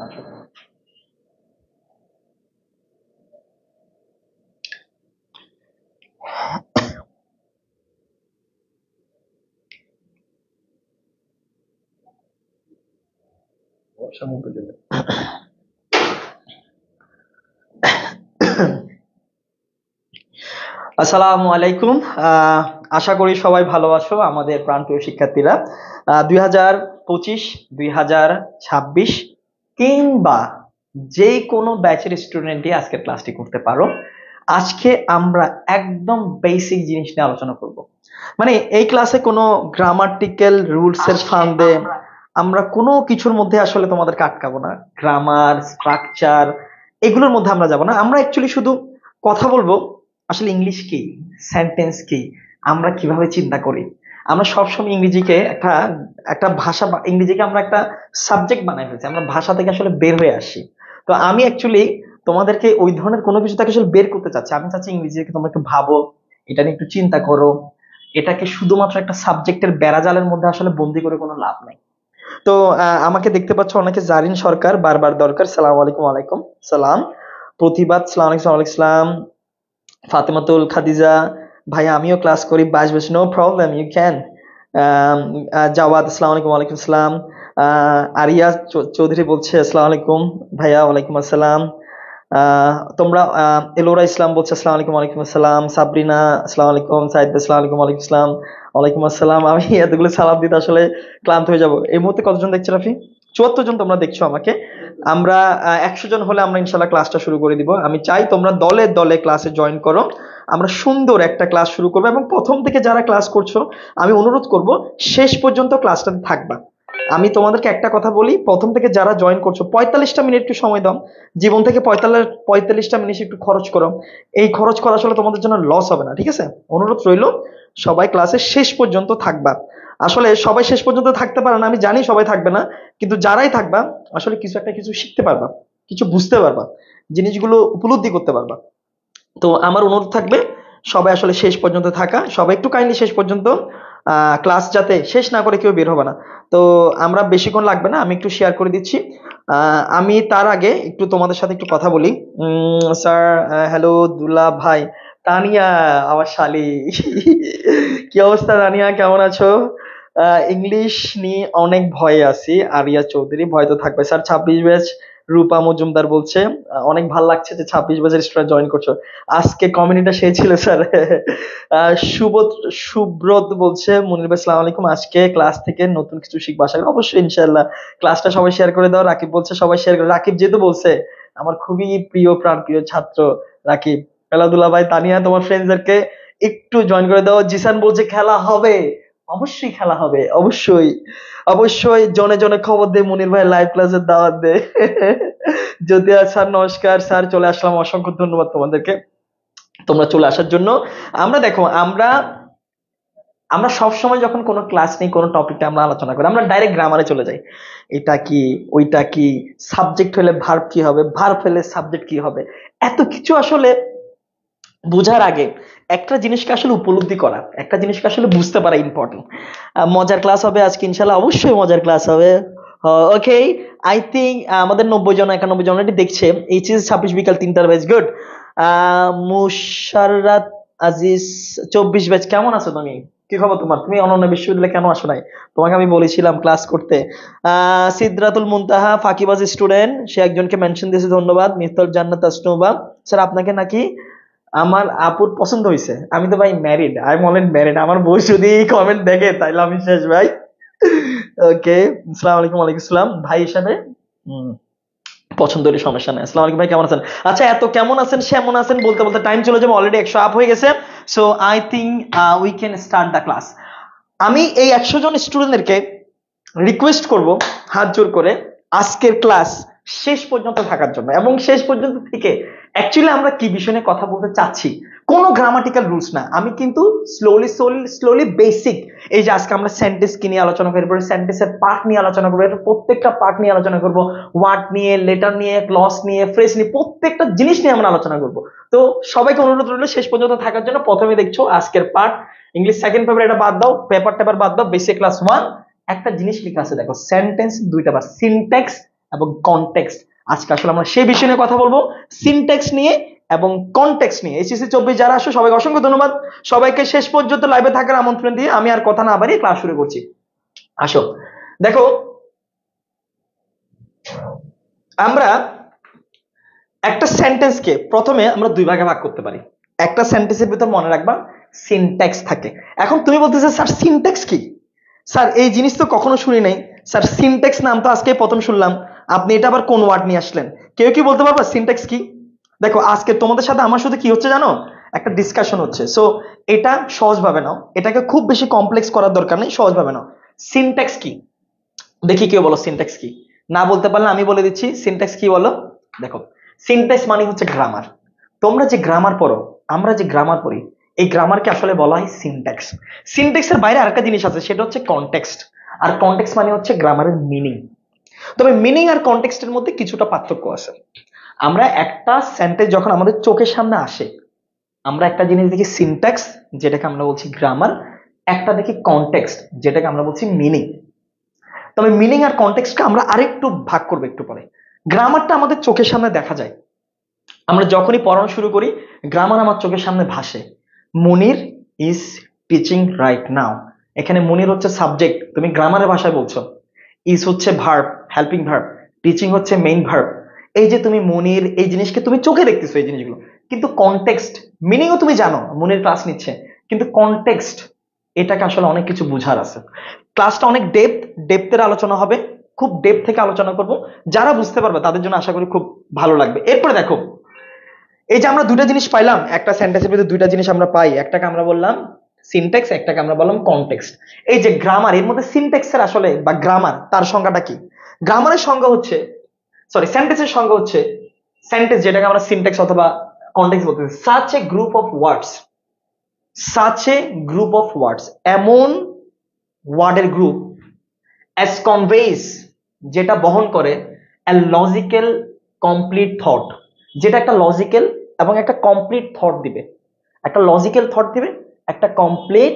আচ্ছা। আসসালামু আলাইকুম। আশা করি সবাই ভালো আছো আমাদের প্রাণপ্রিয় শিক্ষার্থীরা। 2025, 2026 কিংবা যে কোনো ব্যাচের স্টুডেন্টই আজকের ক্লাসটি করতে পারো। আজকে আমরা একদম বেসিক জিনিস নিয়ে আলোচনা করব। মানে এই ক্লাসে কোনো গ্রামাটিক্যাল রুলস এর ফান্দে আমরা কোনো কিছুর মধ্যে আসলে তোমাদেরকে আটকাবো না। গ্রামার, স্ট্রাকচার এগুলোর মধ্যে আমরা যাব না। আমরা অ্যাকচুয়ালি শুধু কথা বলবো আসলে ইংলিশ কি, সেন্টেন্স কি, আমরা কিভাবে চিন্তা করি। আমরা সবসময় ইংরেজিকে একটা একটা ভাষা ইংরেজিকে আমরা একটা সাবজেক্ট বানাই ফেলছি, আমরা ভাষা থেকে আসলে বের হয়ে আসি। তো আমি অ্যাকচুয়ালি তোমাদেরকে ওই ধরনের কোনো কিছু থেকে আসলে বের করতে চাচ্ছি। আমি চাচ্ছি ইংরেজিকে তোমরা একটু ভাবো, এটা নিয়ে একটু চিন্তা করো। এটাকে শুধুমাত্র একটা সাবজেক্টের বেড়াজালের মধ্যে আসলে বন্দি করে কোনো লাভ নাই। তো আমাকে দেখতে পাচ্ছ অনেকে, জারিন সরকার, বারবার দরকার, সালাম আলাইকুম। ওয়ালাইকুম সালাম। প্রতিবাদ, সালাম আলাইকুম। ওয়ালাইকুম সালাম। ফাতেমাতুল খাদিজা, ভাই আমিও ক্লাস করি 22 no problem, you can. Jawad, আসসালামু আলাইকুম। ওয়ালাইকুম আসসালাম। আরিয়া চৌধুরী বলছে আসসালামু আলাইকুম ভাইয়া। ওয়ালাইকুম আসসালাম। তোমরা এলোরা ইসলাম বলছে আসসালামু আলাইকুম। ওয়ালাইকুম আসসালাম। সাবরিনা, আসসালামু আলাইকুম। সাইদ, আসসালামু আলাইকুম। ওয়ালাইকুম আসসালাম। ওয়ালাইকুম আসসালাম। আমি এতগুলো সালাম দিতে আসলে ক্লান্ত হয়ে যাব। এই মুহূর্তে কতজন দেখছো রাফি? 74 জন তোমরা দেখছো আমাকে। আমরা 100 জন হলে আমরা ইনশাল্লাহ ক্লাসটা শুরু করে দিব। আমি চাই তোমরা দলে দলে ক্লাসে জয়েন করো। আমরা সুন্দর একটা ক্লাস শুরু করবো এবং প্রথম থেকে যারা ক্লাস করছো আমি অনুরোধ করব শেষ পর্যন্ত ক্লাসটাতে থাকবা। আমি তোমাদেরকে একটা কথা বলি, প্রথম থেকে যারা জয়েন করছো 45টা মিনিট একটু সময় দাও। জীবন থেকে 45টা মিনিট একটু খরচ করো। এই খরচ করা আসলে তোমাদের জন্য লস হবে না, ঠিক আছে? অনুরোধ রইল, সবাই ক্লাসে শেষ পর্যন্ত থাকবা। আসলে সবাই শেষ পর্যন্ত থাকতে পারে না, আমি জানি সবাই থাকবে না, কিন্তু যারাই থাকবা আসলে কিছু একটা কিছু শিখতে পারবা, কিছু বুঝতে পারবা, জিনিসগুলো উপলব্ধি করতে পারবা। তো আমার অনুরোধ থাকবে সবাই আসলে শেষ পর্যন্ত থাকা, সবাই একটু কাইন্ডলি শেষ পর্যন্ত ক্লাস যাতে শেষ না করে কেউ বের হবে না। তো আমরা বেশিক্ষণ লাগবে না, আমি একটু শেয়ার করে দিচ্ছি। আমি তার আগে একটু তোমাদের সাথে একটু কথা বলি। স্যার, হ্যালো দুলা ভাই। তানিয়া, আমার শালি। কি অবস্থা তানিয়া, কেমন আছো? ইংলিশ নিয়ে অনেক ভয়ে আছি। আরিয়া চৌধুরী, ভয় তো থাকবে স্যার। 26 ব্যাচ, রূপা মজুমদার বলছে অনেক ভাল লাগছে যে 26 ব্যাচের স্টুডেন্ট জয়েন করছো। আজকে কমিউনিটা সেই ছিল স্যার। সুবোধ, সুব্রত বলছে মুনির ভাই সালাম আলাইকুম, আজকে ক্লাস থেকে নতুন কিছু শিখবো আশা করি। অবশ্যই ইনশাল্লাহ। ক্লাসটা সবাই শেয়ার করে দাও। রাকিব বলছে সবাই শেয়ার করে। রাকিব যেহেতু বলছে, আমার খুবই প্রিয় প্রাণ প্রিয় ছাত্র রাকিব। খেলাধুলা ভাই, তানিয়া তোমার ফ্রেন্ডসদেরকে একটু জয়েন করে দাও। জিসান বলছে খেলা হবে। অবশ্যই খেলা হবে, অবশ্যই। অবশ্যই জনে জনে খবর দে, মুনির ভাই লাইভ ক্লাসের দাওয়াত দে। যদিয়া স্যার নমস্কার। স্যার চলে আসলাম, অসংখ্য ধন্যবাদ তোমাদেরকে তোমরা চলে আসার জন্য। আমরা দেখো, আমরা আমরা সবসময় যখন কোনো ক্লাস নেই, কোনো টপিকটা আমরা আলোচনা করি, আমরা ডাইরেক্ট গ্রামারে চলে যাই। এটা কি, ওইটা কি, সাবজেক্ট হলে ভার্ব কি হবে, ভার্ব হলে সাবজেক্ট কি হবে, এত কিছু আসলে বোঝার আগে একটা জিনিসকে আসলে উপলব্ধি করা, একটা জিনিসকে আসলে বুঝতে পারা ইম্পর্টেন্ট। মজার ক্লাস হবে আজকে ইনশাল্লাহ, অবশ্যই মজার ক্লাস হবে। ওকে, আই থিঙ্ক আমাদের 90 জন 91 জন অলরেডি দেখছে। এইচএস 26 বিকাল 3টার ব্যাচ, গুড। মুশাররাত আজিজ 24 ব্যাচ, কেমন আছো তুমি? কি খবর তোমার? তুমি অনন্য বিশ্ববিদ্যালয়ে কেন আসো নাই? তোমাকে আমি বলেছিলাম ক্লাস করতে। সিদরাতুল মুনতাহা ফাঁকিবাজ স্টুডেন্ট, সে একজনকে মেনশন দিয়েছে, ধন্যবাদ। মিফতাল জান্নাত আসনুবা, স্যার আপনাকে নাকি আমার আপুর পছন্দ হয়েছে। আমি তো ভাই married, I am already married. আমার বউ যদি কমেন্ট দেখে তাইলে আমি শেষ ভাই। ওকে, আসসালামু আলাইকুম। ওয়ালাইকুম আসসালাম। ভাই হিসাবে পছন্দ হলে সমস্যা নেই। আসসালামু আলাইকুম ভাই, কেমন আছেন? আচ্ছা, এত কেমন আছেন সেমন আছেন বলতে বলতে টাইম চলে যাবে, অলরেডি 100 আপ হয়ে গেছে। So I think we can start the class. আমি এই 100 জন স্টুডেন্টদেরকে রিকোয়েস্ট করব হাত জোর করে আজকের ক্লাস শেষ পর্যন্ত থাকার জন্য, এবং শেষ পর্যন্ত থেকে অ্যাকচুয়ালি আমরা কি বিষয় নিয়ে কথা বলতে চাচ্ছি, কোনো গ্রামাটিক্যাল রুলস না। আমি কিন্তু স্লোলি স্লোলি স্লোলি বেসিক, এই যে আজকে আমরা সেন্টেন্স কি নিয়ে আলোচনা করবো, সেন্টেন্সের পার্ট নিয়ে আলোচনা করবো, এর প্রত্যেকটা পার্ট নিয়ে আলোচনা করবো, ওয়ার্ড নিয়ে, লেটার নিয়ে, ক্লজ নিয়ে, ফ্রেজ নিয়ে, প্রত্যেকটা জিনিস নিয়ে আমরা আলোচনা করবো। তো সবাইকে অনুরোধ রইল শেষ পর্যন্ত থাকার জন্য। প্রথমে দেখছো আজকের পার্ট ইংলিশ সেকেন্ড পেপার, এটা বাদ দাও, পেপার টেপার বাদ দাও, বেসিক ক্লাস 1। একটা জিনিস লেখা আছে দেখো, সেন্টেন্স দুইটা বার, সিনট্যাক্স এবং কনটেক্সট। আজকে আসলে আমরা সেই বিষয় নিয়ে কথা বলবো, সিনট্যাক্স নিয়ে এবং কনটেক্সট নিয়ে। এসএসসি 24 যারা আসো সবাইকে অসংখ্য ধন্যবাদ, সবাইকে শেষ পর্যন্ত লাইভে থাকার আমন্ত্রণ দিয়ে আমি আর কথা না বাড়িয়ে ক্লাস শুরু করছি। আসো দেখো, আমরা একটা সেন্টেন্সকে প্রথমে আমরা দুই ভাগে ভাগ করতে পারি। একটা সেন্টেন্সের ভিতর মনে রাখবা সিনট্যাক্স থাকে। এখন তুমি বলতেছো স্যার সিনট্যাক্স কি? স্যার এই জিনিস তো কখনো শুনি নাই, স্যার সিনট্যাক্স নাম তো আজকে প্রথম শুনলাম, আপনি এটা আবার কোন ওয়ার্ড নিয়ে আসলেন? কেউ কি বলতে পারবা সিনট্যাক্স কি? দেখো আজকে তোমাদের সাথে আমার সাথে কি হচ্ছে জানো, একটা ডিসকাশন হচ্ছে। সো এটা সহজভাবে নাও, এটাকে খুব বেশি কমপ্লেক্স করার দরকার নেই, সহজভাবে নাও। সিনট্যাক্স কি দেখি, কেউ বলো সিনট্যাক্স কি? না বলতে পারলে আমি বলে দিচ্ছি সিনট্যাক্স কি বলো। দেখো সিনট্যাক্স মানে হচ্ছে গ্রামার। তোমরা যে গ্রামার পড়ো, আমরা যে গ্রামার পড়ি, এই গ্রামারকে আসলে বলা হয় সিনট্যাক্স। সিনট্যাক্সের বাইরে আরেকটা জিনিস আছে, সেটা হচ্ছে কনটেক্সট। আর কনটেক্সট মানে হচ্ছে গ্রামারের মিনিং। তবে মিনিং আর কনটেক্সটের মধ্যে কিছুটা পার্থক্য আছে। আমরা একটা সেন্টেন্স যখন আমাদের চোখের সামনে আসে, আমরা একটা জিনিস দেখি সিনট্যাক্স, যেটাকে আমরা বলছি গ্রামার, একটা দেখি কনটেক্সট, যেটাকে আমরা বলছি মিনিং। তবে মিনিং আর কনটেক্সটকে আমরা আরেকটু ভাগ করবো একটু পরে। গ্রামারটা আমাদের চোখের সামনে দেখা যায়, আমরা যখনই পড়ানো শুরু করি গ্রামার আমার চোখের সামনে ভাসে। মুনির ইজ টিচিং রাইট নাও, এখানে মুনির হচ্ছে সাবজেক্ট, তুমি গ্রামারের ভাষায় বলছো। ইজ হচ্ছে ভার্ব, হেল্পিং ভার্ব। টিচিং হচ্ছে মেইন ভার্ব। এই যে তুমি মুনির, এই জিনিসকে তুমি চোখে দেখতেছো এই জিনিসগুলো, কিন্তু কনটেক্সট মিনিংও তুমি জানো, মুনির ক্লাস নিচ্ছে, কিন্তু কনটেক্সট এটাকে আসলে অনেক কিছু বুঝার আছে। ক্লাসটা অনেক ডেপথের আলোচনা হবে, খুব ডেপথ থেকে আলোচনা করব। যারা বুঝতে পারবে তাদের জন্য আশা করি খুব ভালো লাগবে। এরপরে দেখো, এই যে আমরা দুইটা জিনিস পাইলাম, একটা সেন্টেন্সের ভিতরে দুইটা জিনিস আমরা পাই, একটাকে আমরা বললাম সিনট্যাক্স, একটাকে আমরা বললাম কনটেক্সট। এই যে গ্রামার, এর মধ্যে সিনট্যাক্সের আসলে বা গ্রামার তার সংজ্ঞাটা কি? গ্রামারের সংজ্ঞা হচ্ছে, সরি সেন্টেন্সের সংজ্ঞা হচ্ছে, সেন্টেন্স যেটাকে আমরা সিনট্যাক্স অথবা কনটেক্সট বলতেছি, such a group of words, such a group of words, এমন ওয়ার্ডের গ্রুপ, অ্যাজ কনভেইস, যেটা বহন করে এ লজিক্যাল কমপ্লিট থট, যেটা একটা লজিক্যাল এবং একটা কমপ্লিট থট দিবে, একটা লজিক্যাল থট দিবে, একটা কমপ্লিট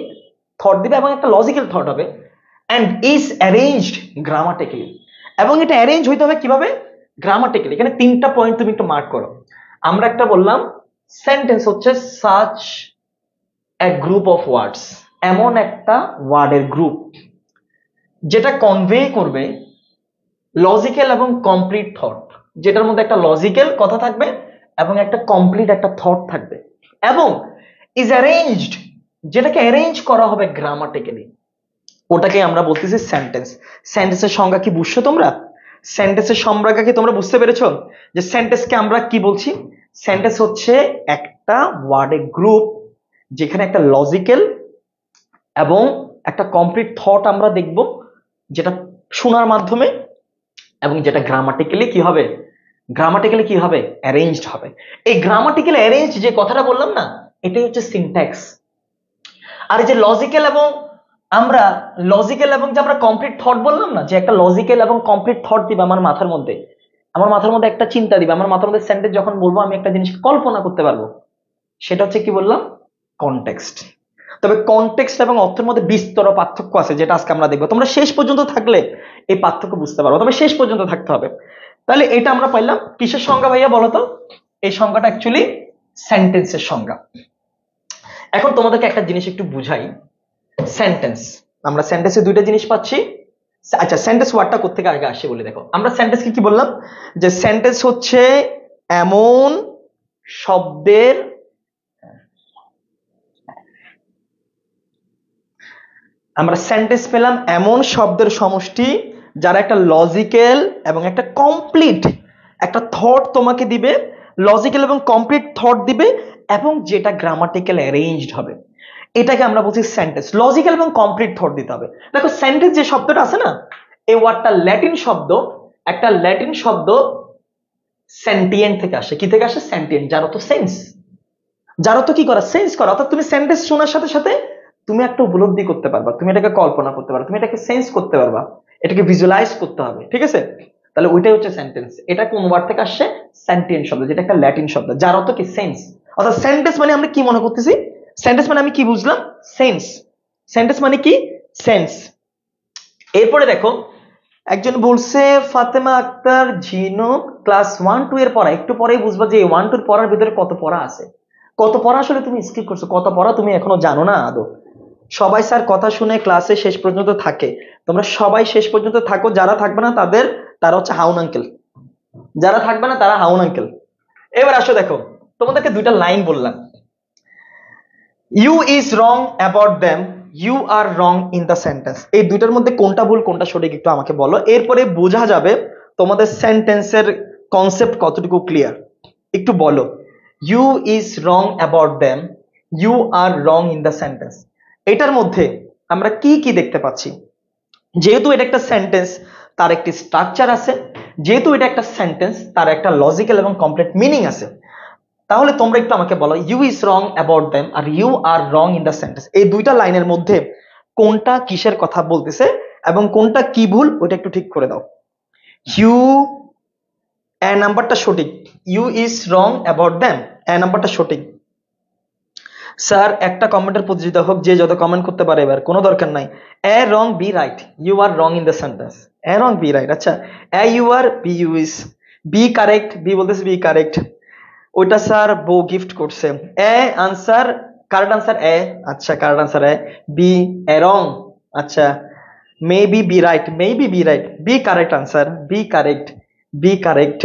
থট দিবে এবং একটা লজিক্যাল থট হবে, অ্যান্ড ইজ অ্যারেঞ্জড গ্রামাটিক্যালি, এবং এটা অ্যারেঞ্জ হইতে হবে কিভাবে? গ্রামাটিক্যালি। এখানে তিনটা পয়েন্ট তুমি একটু মার্ক করো। আমরা একটা বললাম সেন্টেন্স হচ্ছে such a group of words, এমন একটা ওয়ার্ডের গ্রুপ যেটা কনভে করবে লজিক্যাল এবং কমপ্লিট থট, যেটার মধ্যে একটা লজিক্যাল কথা থাকবে এবং একটা কমপ্লিট একটা থট থাকবে, এবং ইজ অ্যারেঞ্জড, যেটাকে অ্যারেঞ্জ করা হবে গ্রামাটিক্যালি, ওটাকে আমরা বলতেছি সেন্টেন্স। সেন্টেন্সের সংজ্ঞা কি বুঝছো তোমরা? সেন্টেন্সের সংজ্ঞা কি তোমরা বুঝতে পেরেছো যে সেন্টেন্সকে আমরা কি বলছি? সেন্টেন্স হচ্ছে একটা ওয়ার্ডের গ্রুপ যেখানে একটা লজিক্যাল এবং একটা কমপ্লিট থট আমরা দেখব, যেটা শোনার মাধ্যমে, এবং যেটা গ্রামাটিক্যালি কি হবে? গ্রামাটিক্যালি কি হবে? অ্যারেঞ্জড হবে। এই গ্রামাটিক্যালি অ্যারেঞ্জ যে কথাটা বললাম না, এটাই হচ্ছে সিনট্যাক্স। আর এই যে লজিক্যাল এবং যে আমরা কমপ্লিট থট বললাম না, যে একটা লজিক্যাল এবং কমপ্লিট থট দিবে আমার মাথার মধ্যে, আমার মাথার মধ্যে একটা চিন্তা দিবে, আমার মাথার মধ্যে সেন্টেন্স যখন বলবো আমি একটা জিনিস কল্পনা করতে পারবো, সেটা হচ্ছে কি বললাম? কনটেক্সট। তবে কনটেক্সট এবং অর্থের মধ্যে বিস্তর পার্থক্য আছে, যেটা আজকে আমরা দেখবো। তোমরা শেষ পর্যন্ত থাকলে এই পার্থক্য বুঝতে পারবো, তবে শেষ পর্যন্ত থাকতে হবে। তাহলে এটা আমরা পাইলাম কিসের সংজ্ঞা ভাইয়া বলো তো? এই সংজ্ঞাটা অ্যাকচুয়ালি সেন্টেন্সের সংজ্ঞা। এখন তোমাদেরকে একটা জিনিস একটু বুঝাই। সেন্টেন্স, আমরা সেন্টেন্সে দুইটা জিনিস পাচ্ছি। আচ্ছা, সেন্টেন্স ওয়ার্ডটা কোত্থেকে আগে আসে বলে দেখো। আমরা সেন্টেন্সকে কি বললাম? যে সেন্টেন্স হচ্ছে এমন শব্দের, আমরা সেন্টেন্স পেলাম এমন শব্দের সমষ্টি যারা একটা লজিক্যাল এবং একটা কমপ্লিট একটা থট তোমাকে দিবে, লজিক্যাল এবং কমপ্লিট থট দিবে, এবং যেটা গ্রামাটিক্যাল অ্যারেঞ্জড হবে, এটাকে আমরা বলছি সেন্টেন্স। লজিক্যাল এবং কমপ্লিট থট দিতে হবে। দেখো সেন্টেন্স যে শব্দটা আছে না, এই ওয়ার্ডটা ল্যাটিন শব্দ, একটা ল্যাটিন শব্দ সেন্টিয়েন্ট থেকে আসে। কি থেকে আসে? সেন্টিয়েন্ট, যার অর্থ সেন্স, যার অর্থ কি করা? সেন্স করা। অর্থাৎ তুমি সেন্টেন্স শোনার সাথে সাথে তুমি একটা উপলব্ধি করতে পারবা, তুমি এটাকে কল্পনা করতে পারবা, তুমি এটাকে সেন্স করতে পারবা, এটাকে ভিজুয়ালাইজ করতে হবে, ঠিক আছে? তাহলে ওইটাই হচ্ছে সেন্টেন্স। এটা কোন ওয়ার্ড থেকে আসছে? সেন্টিয়েন্ট শব্দ, যেটা একটা ল্যাটিন শব্দ, যার অর্থ কি? সেন্স। অর্থাৎ সেন্টেন্স মানে আমরা কি মনে করতেছি? সেন্টেন্স মানে আমি কি বুঝলাম? সেন্স। সেন্টেন্স মানে কি? সেন্স। এরপরে দেখো, একজন বলছে ফাতেমা আক্তার ঝিনুক ক্লাস 1-2 এর পড়া, একটু পরেই বুঝবা যে 1-2 এর পড়ার ভিতরে কত পড়া আছে। কত পড়া আসলে তুমি স্কিপ করছো, কত পড়া তুমি এখনো জানো না আদৌ। সবাই স্যার কথা শুনে ক্লাসে শেষ পর্যন্ত থাকে, তোমরা সবাই শেষ পর্যন্ত থাকো, যারা থাকবে না তারা হচ্ছে হাউন আঙ্কেল, যারা থাকবে না তারা হাউন আঙ্কেল। এবার আসো দেখো, তোমাদেরকে দুইটা লাইন বললাম, you is wrong about them, you are wrong in the sentence. এই দুইটার মধ্যে কোনটা ভুল কোনটা সঠিক একটু আমাকে বলো, এরপরে বোঝা যাবে তোমাদের সেন্টেন্সের কনসেপ্ট কতটুকু ক্লিয়ার। একটু বলো, you is wrong about them, you are wrong in the sentence. এটার মধ্যে আমরা কি কি দেখতে পাচ্ছি? যেহেতু এটা একটা সেন্টেন্স, তার একটি স্ট্রাকচার আছে, যেহেতু এটা একটা সেন্টেন্স, তার একটা লজিক্যাল এবং কমপ্লিট মিনিং আছে। তাহলে তোমরা একটু আমাকে বলো, you is wrong about them are you are wrong in the sentence, এই দুইটা লাইনের মধ্যে কোনটা কিসের কথা বলতেছে এবং কোনটা কি ভুল ওটা একটু ঠিক করে দাও। ইউ, এ নাম্বারটা সঠিক, you is wrong about them, এ নাম্বারটা সঠিক। স্যার একটা কমেন্টের প্রতিযোগিতা হোক, যে যত কমেন্ট করতে পারে, এবার কোনো দরকার নাই। A wrong B right, you are wrong in the sentence, A wrong B right. আচ্ছা, A you are B you is, B correct, B বলতেছে বি কারেক্ট, ওইটা স্যার বউ গিফট করছে। A answer, correct answer A, আচ্ছা correct answer A. B A wrong, আচ্ছা maybe B right, maybe B right, B correct answer, B correct, B correct,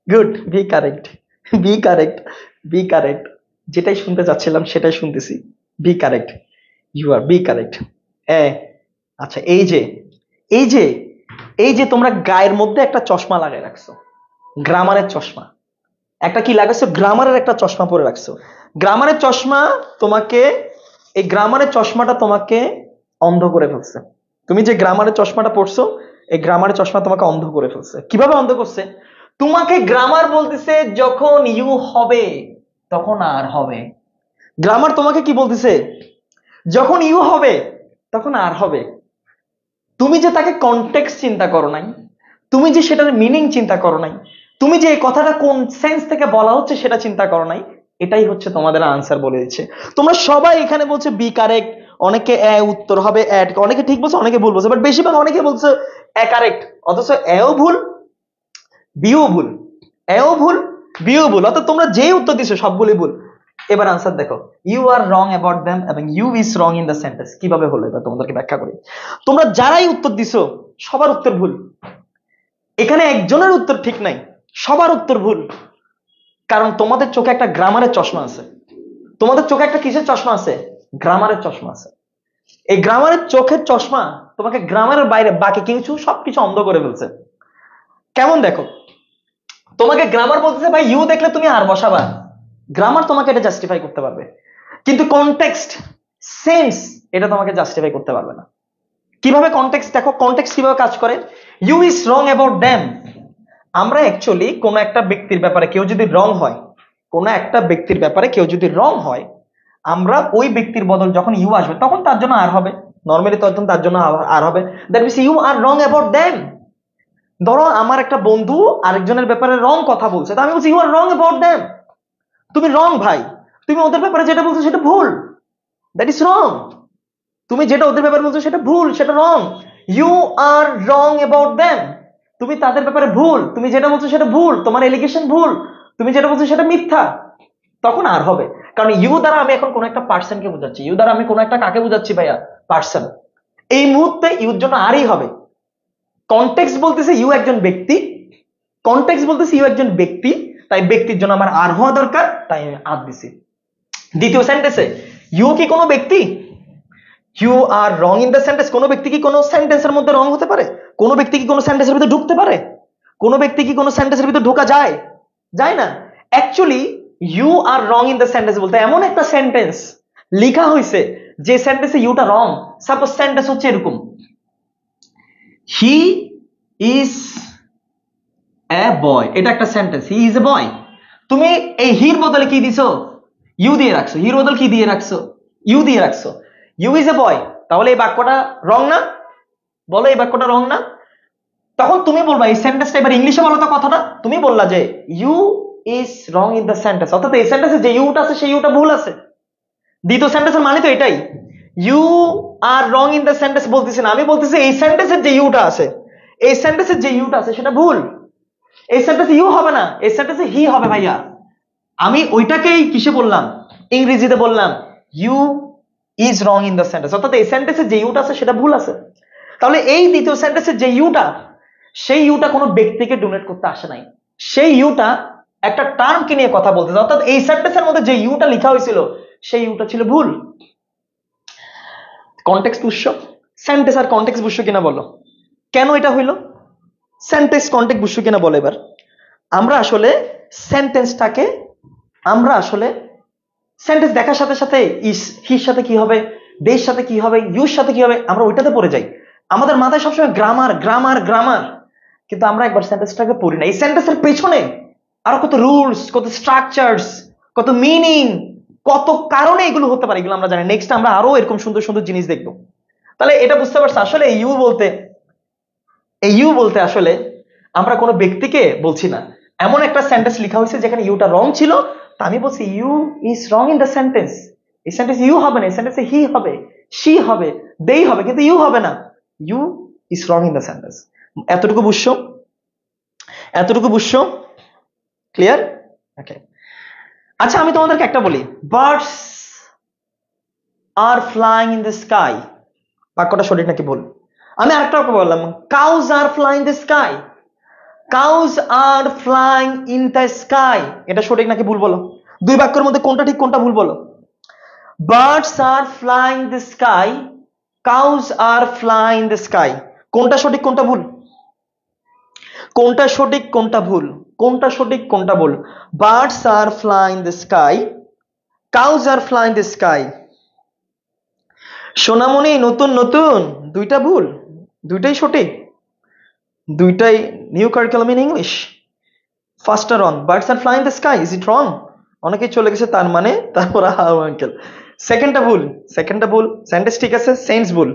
good, B correct, B correct, B correct, যেটাই শুনতে চাচ্ছিলাম সেটাই শুনতেছি, B correct, you are B correct. A, আচ্ছা এই যে এই যে এই যে তোমরা গায়ের মধ্যে একটা চশমা লাগাই রাখছো, গ্রামারের চশমা, একটা কি লাগাইছো, গ্রামারের একটা চশমা পরে রাখছো। গ্রামারের চশমা তোমাকে, এই গ্রামারের চশমাটা তোমাকে অন্ধ করে ফেলছে। তুমি যে গ্রামারের চশমাটা পড়ছো, এই গ্রামারের চশমা তোমাকে অন্ধ করে ফেলছে। কিভাবে অন্ধ করছে? তোমাকে গ্রামার বলতেছে যখন ইউ হবে তখন আর হবে। গ্রামার তোমাকে কি বলতেছে? যখন ইউ হবে তখন আর হবে। তুমি যে তাকে কনটেক্সট চিন্তা করো নাই, তুমি যে সেটার মিনিং চিন্তা করো নাই, তুমি যে এই কথাটা কোন সেন্স থেকে বলা হচ্ছে সেটা চিন্তা করো নাই, এটাই হচ্ছে তোমাদের আনসার বলে দিচ্ছে। তোমরা সবাই এখানে বলছে বি কারেক্ট, অনেকে এ উত্তর হবে, অনেকে ঠিক বলছে, অনেকে ভুল বলছে, বাট বেশিরভাগ অনেকে বলছে এ কারেক্ট, অথচ এও ভুল বিও ভুল, এও ভুল বিও ভুল, অর্থাৎ তোমরা যে উত্তর দিছো সবগুলি ভুল। এবার আনসার দেখো, you are wrong about them এবং you is wrong in the sentence, কিভাবে হলো এবার তোমাদেরকে ব্যাখ্যা করি। তোমরা যারাই উত্তর দিছো সবার উত্তর ভুল, এখানে একজনের উত্তর ঠিক নাই, সবার উত্তর ভুল। কারণ তোমাদের চোখে একটা গ্রামারের চশমা আছে, তোমাদের চোখে একটা কিসের চশমা আছে? গ্রামারের চশমা আছে। এই গ্রামারের চোখের চশমা তোমাকে গ্রামারের বাইরে বাকি কিছু সবকিছু অন্ধ করে ফেলছে। কেমন দেখো, তোমাকে গ্রামার বলতেছে ভাই ইউ দেখলে তুমি আর বসাবা, গ্রামার তোমাকে এটা জাস্টিফাই করতে পারবে, কিন্তু কনটেক্সট, সেন্স, এটা তোমাকে জাস্টিফাই করতে পারবে না। কিভাবে কনটেক্সট? দেখো কনটেক্সট কিভাবে কাজ করে। You is wrong about them, আমরা অ্যাকচুয়ালি কোন একটা ব্যক্তির ব্যাপারে কেউ যদি রং হয়, কোন একটা ব্যক্তির ব্যাপারে কেউ যদি রং হয়, আমরা ওই ব্যক্তির বদল যখন ইউ আসবে তখন তার জন্য আর হবে, নর্মালি তখন তার জন্য আর হবে। That means you are wrong about them. ধরো আমার একটা বন্ধু আরেকজনের ব্যাপারে রং কথা বলছে, তো আমি বলছি you are wrong about them, তুমি রং ভাই, তুমি ওদের ব্যাপারে যেটা বলছো সেটা ভুল, দ্যাট ইজ রং। তুমি যেটা ওদের ব্যাপারে বলছো সেটা ভুল, সেটা wrong. You are wrong about them, তুমি তাদের ব্যাপারে ভুল, তুমি যেটা বলছো সেটা ভুল, তোমার এলিগেশন ভুল, তুমি যেটা বলছো সেটা মিথ্যা, তখন আর হবে। কারণ ইউ দ্বারা আমি এখন কোন একটা পার্সনকে বোঝাচ্ছি, ইউ দ্বারা আমি কোন একটা কাকে বোঝাচ্ছি ভাইয়া? পার্সন। এই মুহূর্তে ইউর জন্য আরই হবে। কনটেক্সট বলতেছে ইউ একজন ব্যক্তি, কনটেক্সট বলতেছে ইউ একজন ব্যক্তি, তাই ব্যক্তির জন্য আমার আর হওয়া দরকার, তাই আমি আর দিছি। দ্বিতীয় সেন্টেন্সে ইউ কি কোনো ব্যক্তি? You are wrong in the sentence, কোনো ব্যক্তি কি কোনো সেন্টেন্সের মধ্যে রং হতে পারে? কোনো ব্যক্তি কি কোনো সেন্টেন্সের ভিতরে ঢুকতে পারে? কোনো ব্যক্তি কি কোনো সেন্টেন্সের ভিতরে ঢোকা যায়? যায় না। Actually you are wrong in the sentence বলতে এমন একটা সেন্টেন্স লেখা হয়েছে যে সেন্টেন্সে ইউটা রং। সাপোজ সেন্টেন্স হচ্ছে এরকম, হি ইজ এ বয়, এটা একটা সেন্টেন্স, হি ইজ এ বয়। তুমি এই হির বদলে কি দিছো? ইউ দিয়ে রাখছো। হির বদল কি দিয়ে রাখছো? ইউ দিয়ে রাখছো। ইউ ইজ এ বয়, তাহলে এই বাক্যটা রং না? বলো এই বাক্যটা রং না? তখন তুমি বলবা এই সেন্টেন্সটা, এবার ইংলিশে বলো তো কথাটা, তুমি বললা যে you is wrong in the sentence, অর্থাৎ এই সেন্টেন্সে যে ইউটা আছে সেই ইউটা ভুল আছে। দ্বিতীয় সেন্টেন্সের মানে তো এটাই, you are wrong in the sentence বলতেছি না, আমি বলতেছি এই সেন্টেন্সের যে ইউটা আছে এই সেন্টেন্সে যে ইউটা আছে সেটা ভুল, এই সেন্টেন্সে ইউ হবে না, এই সেন্টেন্সে হি হবে ভাইয়া। আমি ওইটাকেই কিসে বললাম, ইংরেজিতে বললাম you is wrong in the sentence, অর্থাৎ এই সেন্টেন্সে যে ইউটা আছে সেটা ভুল আছে। তাহলে এই দ্বিতীয় সেন্টেন্সে যে ইউটা, সেই ইউটা কোনো ব্যক্তিকে ডোনেট করতে আসে নাই, সেই ইউটা একটা টার্মকে নিয়ে কথা বলতেছে, অর্থাৎ এই সেন্টেন্সের মধ্যে যে ইউটা লেখা হয়েছিল সেই ইউটা ছিল ভুল। কনটেক্সট বুঝছো? সেন্টেন্স আর কনটেক্সট বুঝছো কিনা বলো, কেন এটা হইলো? সেন্টেন্স কনটেক্সট বুঝছো কিনা বলো এবার। আমরা আসলে সেন্টেন্সটাকে, আমরা আসলে সেন্টেন্স দেখার সাথে সাথে ইস হির সাথে কি হবে, দেশ সাথে কি হবে, ইউর সাথে কি হবে, আমরা ওইটাতে পড়ে যাই। আমাদের মাথায় সবসময় গ্রামার গ্রামার গ্রামার, কিন্তু আমরা একবার সেন্টেন্সটাকে পড়ি না। এই সেন্টেন্সের পেছনে আরো কত রুলস, কত স্ট্রাকচারস, কত মিনিং, কত কারণে এগুলো হতে পারে, এগুলো আমরা জানি। নেক্সট আমরা আরো এরকম সুন্দর সুন্দর জিনিস দেখবো। তাহলে এটা বুঝতে পারছো, আসলে ইউ বলতে, এই ইউ বলতে আসলে আমরা কোনো ব্যক্তিকে বলছি না। এমন একটা সেন্টেন্স লেখা হয়েছে যেখানে ইউটা রং ছিল, তা আমি বলছি you is wrong in the sentence. এই সেন্টেন্স ইউ হবে না, এই সেন্টেন্সে হি হবে, শি হবে, দেই হবে, কিন্তু ইউ হবে না। You is wrong in the sentence. এতটুকু বুঝছো? এতটুকু বুঝছো? ক্লিয়ার? ওকে। আচ্ছা আমি তোমাদেরকে একটা বলি, birds are flying in the sky, বাক্যটা সঠিক নাকি ভুল? আমি আরেকটা বললাম, cows are flying the sky, cows are flying in the sky, এটা সঠিক নাকি ভুল বলো? দুই বাক্যের মধ্যে কোনটা ঠিক কোনটা ভুল বলো? Birds are flying the sky, cows are flying the sky, কোনটা সঠিক কোনটা ভুল? কোনটা সঠিক কোনটা ভুল? কোনটা সঠিক কোনটা ভুল? Birds are flying the sky, cows are flying the sky. সোনামণি নতুন নতুন, দুইটা ভুল, দুইটাই সঠিক, দুইটাই নিউ কারিকুলাম ইন ইংলিশ। ফার্স্টটা wrong, birds are flying the sky, is it wrong? অনেকেই চলে গেছে তার মানে, তারপর হাউ আঙ্কেল। সেকেন্ডটা ভুল, সেকেন্ডটা ভুল, সেন্টেন্স ঠিক আছে, সেন্স ভুল,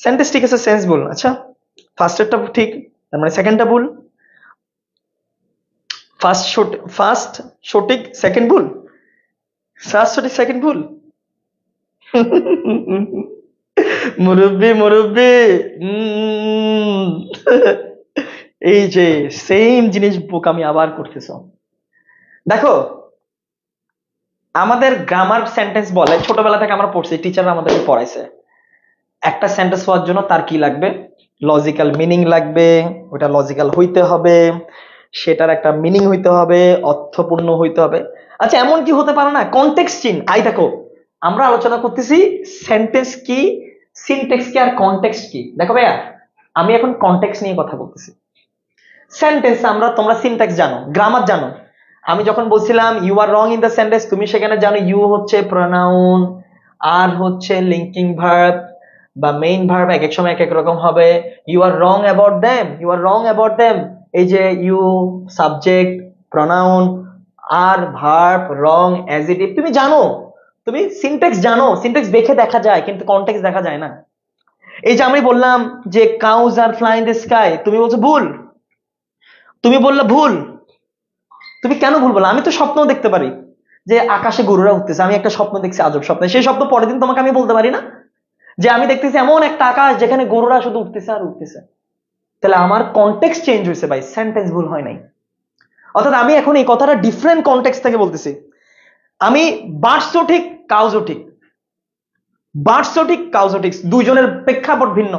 সেন্টেন্স ঠিক আছে, সেন্স ভুল। আচ্ছা ফার্স্টেরটা ঠিক, তার মানে সেকেন্ডটা ভুল। ফার্স্ট সঠিক, সেকেন্ড ভুল, ফার্স্ট সঠিক, সেকেন্ড ভুল। মুরব্বি মুরব্বি, এই যে সেম জিনিস বোকামি আবার করতেছ। দেখো আমাদের গ্রামার সেন্টেন্স বলে, ছোটবেলা থেকে আমরা পড়ছি, টিচাররা আমাদেরকে পড়াইছে, একটা সেন্টেন্স হওয়ার জন্য তার কি লাগবে, লজিক্যাল মিনিং লাগবে, ওটা লজিক্যাল হইতে হবে, সেটার একটা মিনিং হইতে হবে, অর্থপূর্ণ হইতে হবে। আচ্ছা এমন কি হতে পারে না কনটেক্সট চিন? আই দেখো আমরা আলোচনা করতেছি সেন্টেন্স কি, সিনটেক্স কি, আর কনটেক্সট কি। দেখো ভাইয়া আমি এখন কনটেক্সট নিয়ে কথা বলতেছি। সেন্টেন্স আমরা, তোমরা সিনট্যাক্স জানো, গ্রামার জানো। আমি যখন বলছিলাম you are wrong in the sentence, তুমি সেখানে জানো ইউ হচ্ছে প্রোনাউন, আর হচ্ছে লিঙ্কিং ভার্ব বা মেইন ভার্ব, এক এক সময় এক এক রকম হবে। You are wrong about them, you are wrong about them, এই যে you subject, pronoun, are verb, wrong, adjective, তুমি জানো, তুমি সিনট্যাক্স জানো। সিনট্যাক্স দেখে দেখা যায় কিন্তু কনটেক্সট দেখা যায় না। এই যে আমি বললাম যে cows are fly in the sky, তুমি বলছো ভুল, তুমি বললে ভুল। তুমি কেন ভুল বলো? আমি তো স্বপ্ন দেখতে পারি যে আকাশে গরুরা উঠতেছে, আমি একটা স্বপ্ন দেখছি, আজব স্বপ্ন, সেই স্বপ্ন পরের দিন তোমাকে আমি বলতে পারি না যে আমি দেখতেছি এমন একটা আকাশ যেখানে গরুরা শুধু উঠতেছে আর উঠতেছে। তাহলে আমার কনটেক্সট চেঞ্জ হয়েছে ভাই, সেন্টেন্স ভুল হয় নাই। অর্থাৎ আমি এখন এই কথাটা ডিফারেন্ট কনটেক্সট থেকে বলতেছি। আমি বার্ডসও ঠিক, কাউজও ঠিক, বার্ডসও ঠিক, কাউজও ঠিক, দুইজনের প্রেক্ষাপট ভিন্ন।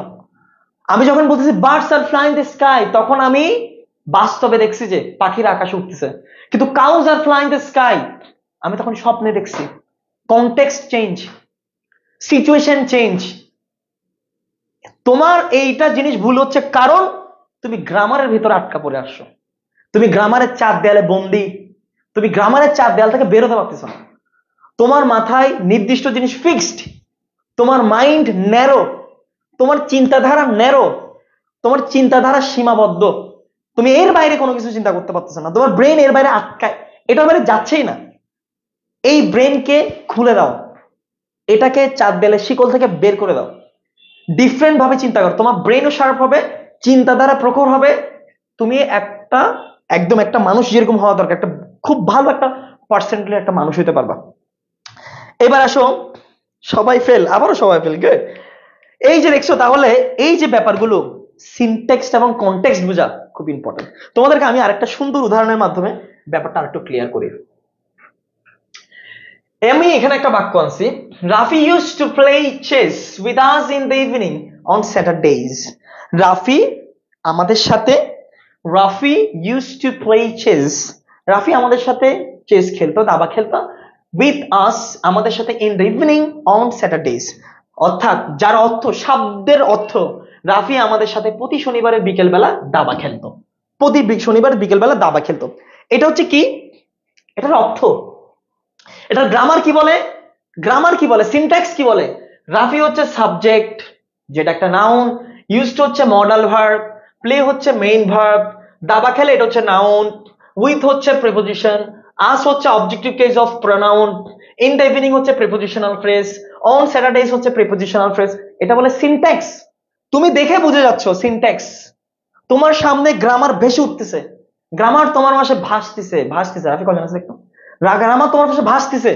আমি যখন বলতেছি birds are fly in the sky, তখন আমি বাস্তবে দেখছি যে পাখিরা আকাশে উঠতেছে, কিন্তু cows are fly in the sky আমি তখন স্বপ্নে দেখছি। Context change, situation change. তোমার এইটা জিনিস ভুল হচ্ছে কারণ তুমি গ্রামারের ভিতরে আটকা পড়ে আসছো, তুমি গ্রামারের চার দেয়ালে বন্দি, তুমি গ্রামারের চার দেয়াল থেকে বেরোতে পারতেছো না। তোমার মাথায় নির্দিষ্ট জিনিস ফিক্সড, তোমার মাইন্ড ন্যারো, তোমার চিন্তাধারা ন্যারো, তোমার চিন্তাধারা সীমাবদ্ধ, তুমি এর বাইরে কোনো কিছু চিন্তা করতে পারতেছো না, তোমার ব্রেন এর বাইরে আটকায়, এটার বাইরে যাচ্ছেই না। এই ব্রেনকে খুলে দাও, এটাকে চার দেয়ালের শিকল থেকে বের করে দাও, ডিফারেন্ট ভাবে চিন্তা করো, তোমার ব্রেনও শার্প হবে, চিন্তাধারা প্রখর হবে, তুমি একটা একদম একটা মানুষ যেরকম হওয়া দরকার, একটা খুব ভালো একটা পার্সেন্টের একটা মানুষ হইতে পারবা। এবার আসো, সবাই ফেল, আবারও সবাই ফেল, গুড। এই যে দেখছো, তাহলে এই যে ব্যাপারগুলো, সিনটেক্সট এবং কনটেক্সট বোঝা খুব ইম্পর্টেন্ট। তোমাদেরকে আমি আরেকটা সুন্দর উদাহরণের মাধ্যমে ব্যাপারটা আরেকটু ক্লিয়ার করি। আমি এখানে একটা বাক্য আনছি, Rafi use to play chess with us in the evening on Saturdays. Rafi আমাদের সাথে, Rafi use to play chess, Rafi আমাদের সাথে চেস খেলতো, দাবা খেলতো, উইথ আস আমাদের সাথে, ইন দ্য ইভিনিং অন স্যাটারডেজ। অর্থাৎ যার অর্থ, শব্দের অর্থ, রাফি আমাদের সাথে প্রতি শনিবারের বিকেল বেলা দাবা খেলতো, প্রতি শনিবার বিকেল বেলা দাবা খেলতো। এটা হচ্ছে কি, এটার অর্থ, এটার গ্রামার কি বলে, গ্রামার কি বলে, সিনট্যাক্স কি বলে। রাফি হচ্ছে সাবজেক্ট, যেটা একটা নাউন, ইউজড হচ্ছে মডাল ভার্ব, প্লে হচ্ছে মেইন ভার্ব, দাবা খেলে এটা হচ্ছে নাউন, উইথ হচ্ছে প্রিপোজিশন, আস হচ্ছে objective case of pronoun, in the evening হচ্ছে প্রিপোজিশনাল ফ্রেজ, অন স্যাটারডেজ হচ্ছে প্রিপোজিশনাল ফ্রেজ। এটা বলে সিনট্যাক্স। তুমি দেখে বুঝে যাচ্ছ সিনট্যাক্স, তোমার সামনে গ্রামার ভেসে উঠতেছে, গ্রামার তোমার মাসে ভাসতেছে, ভাসতেছে। রাফি কজন আছে একটু, গ্রামার তোমার কাছে ভাসতেছে,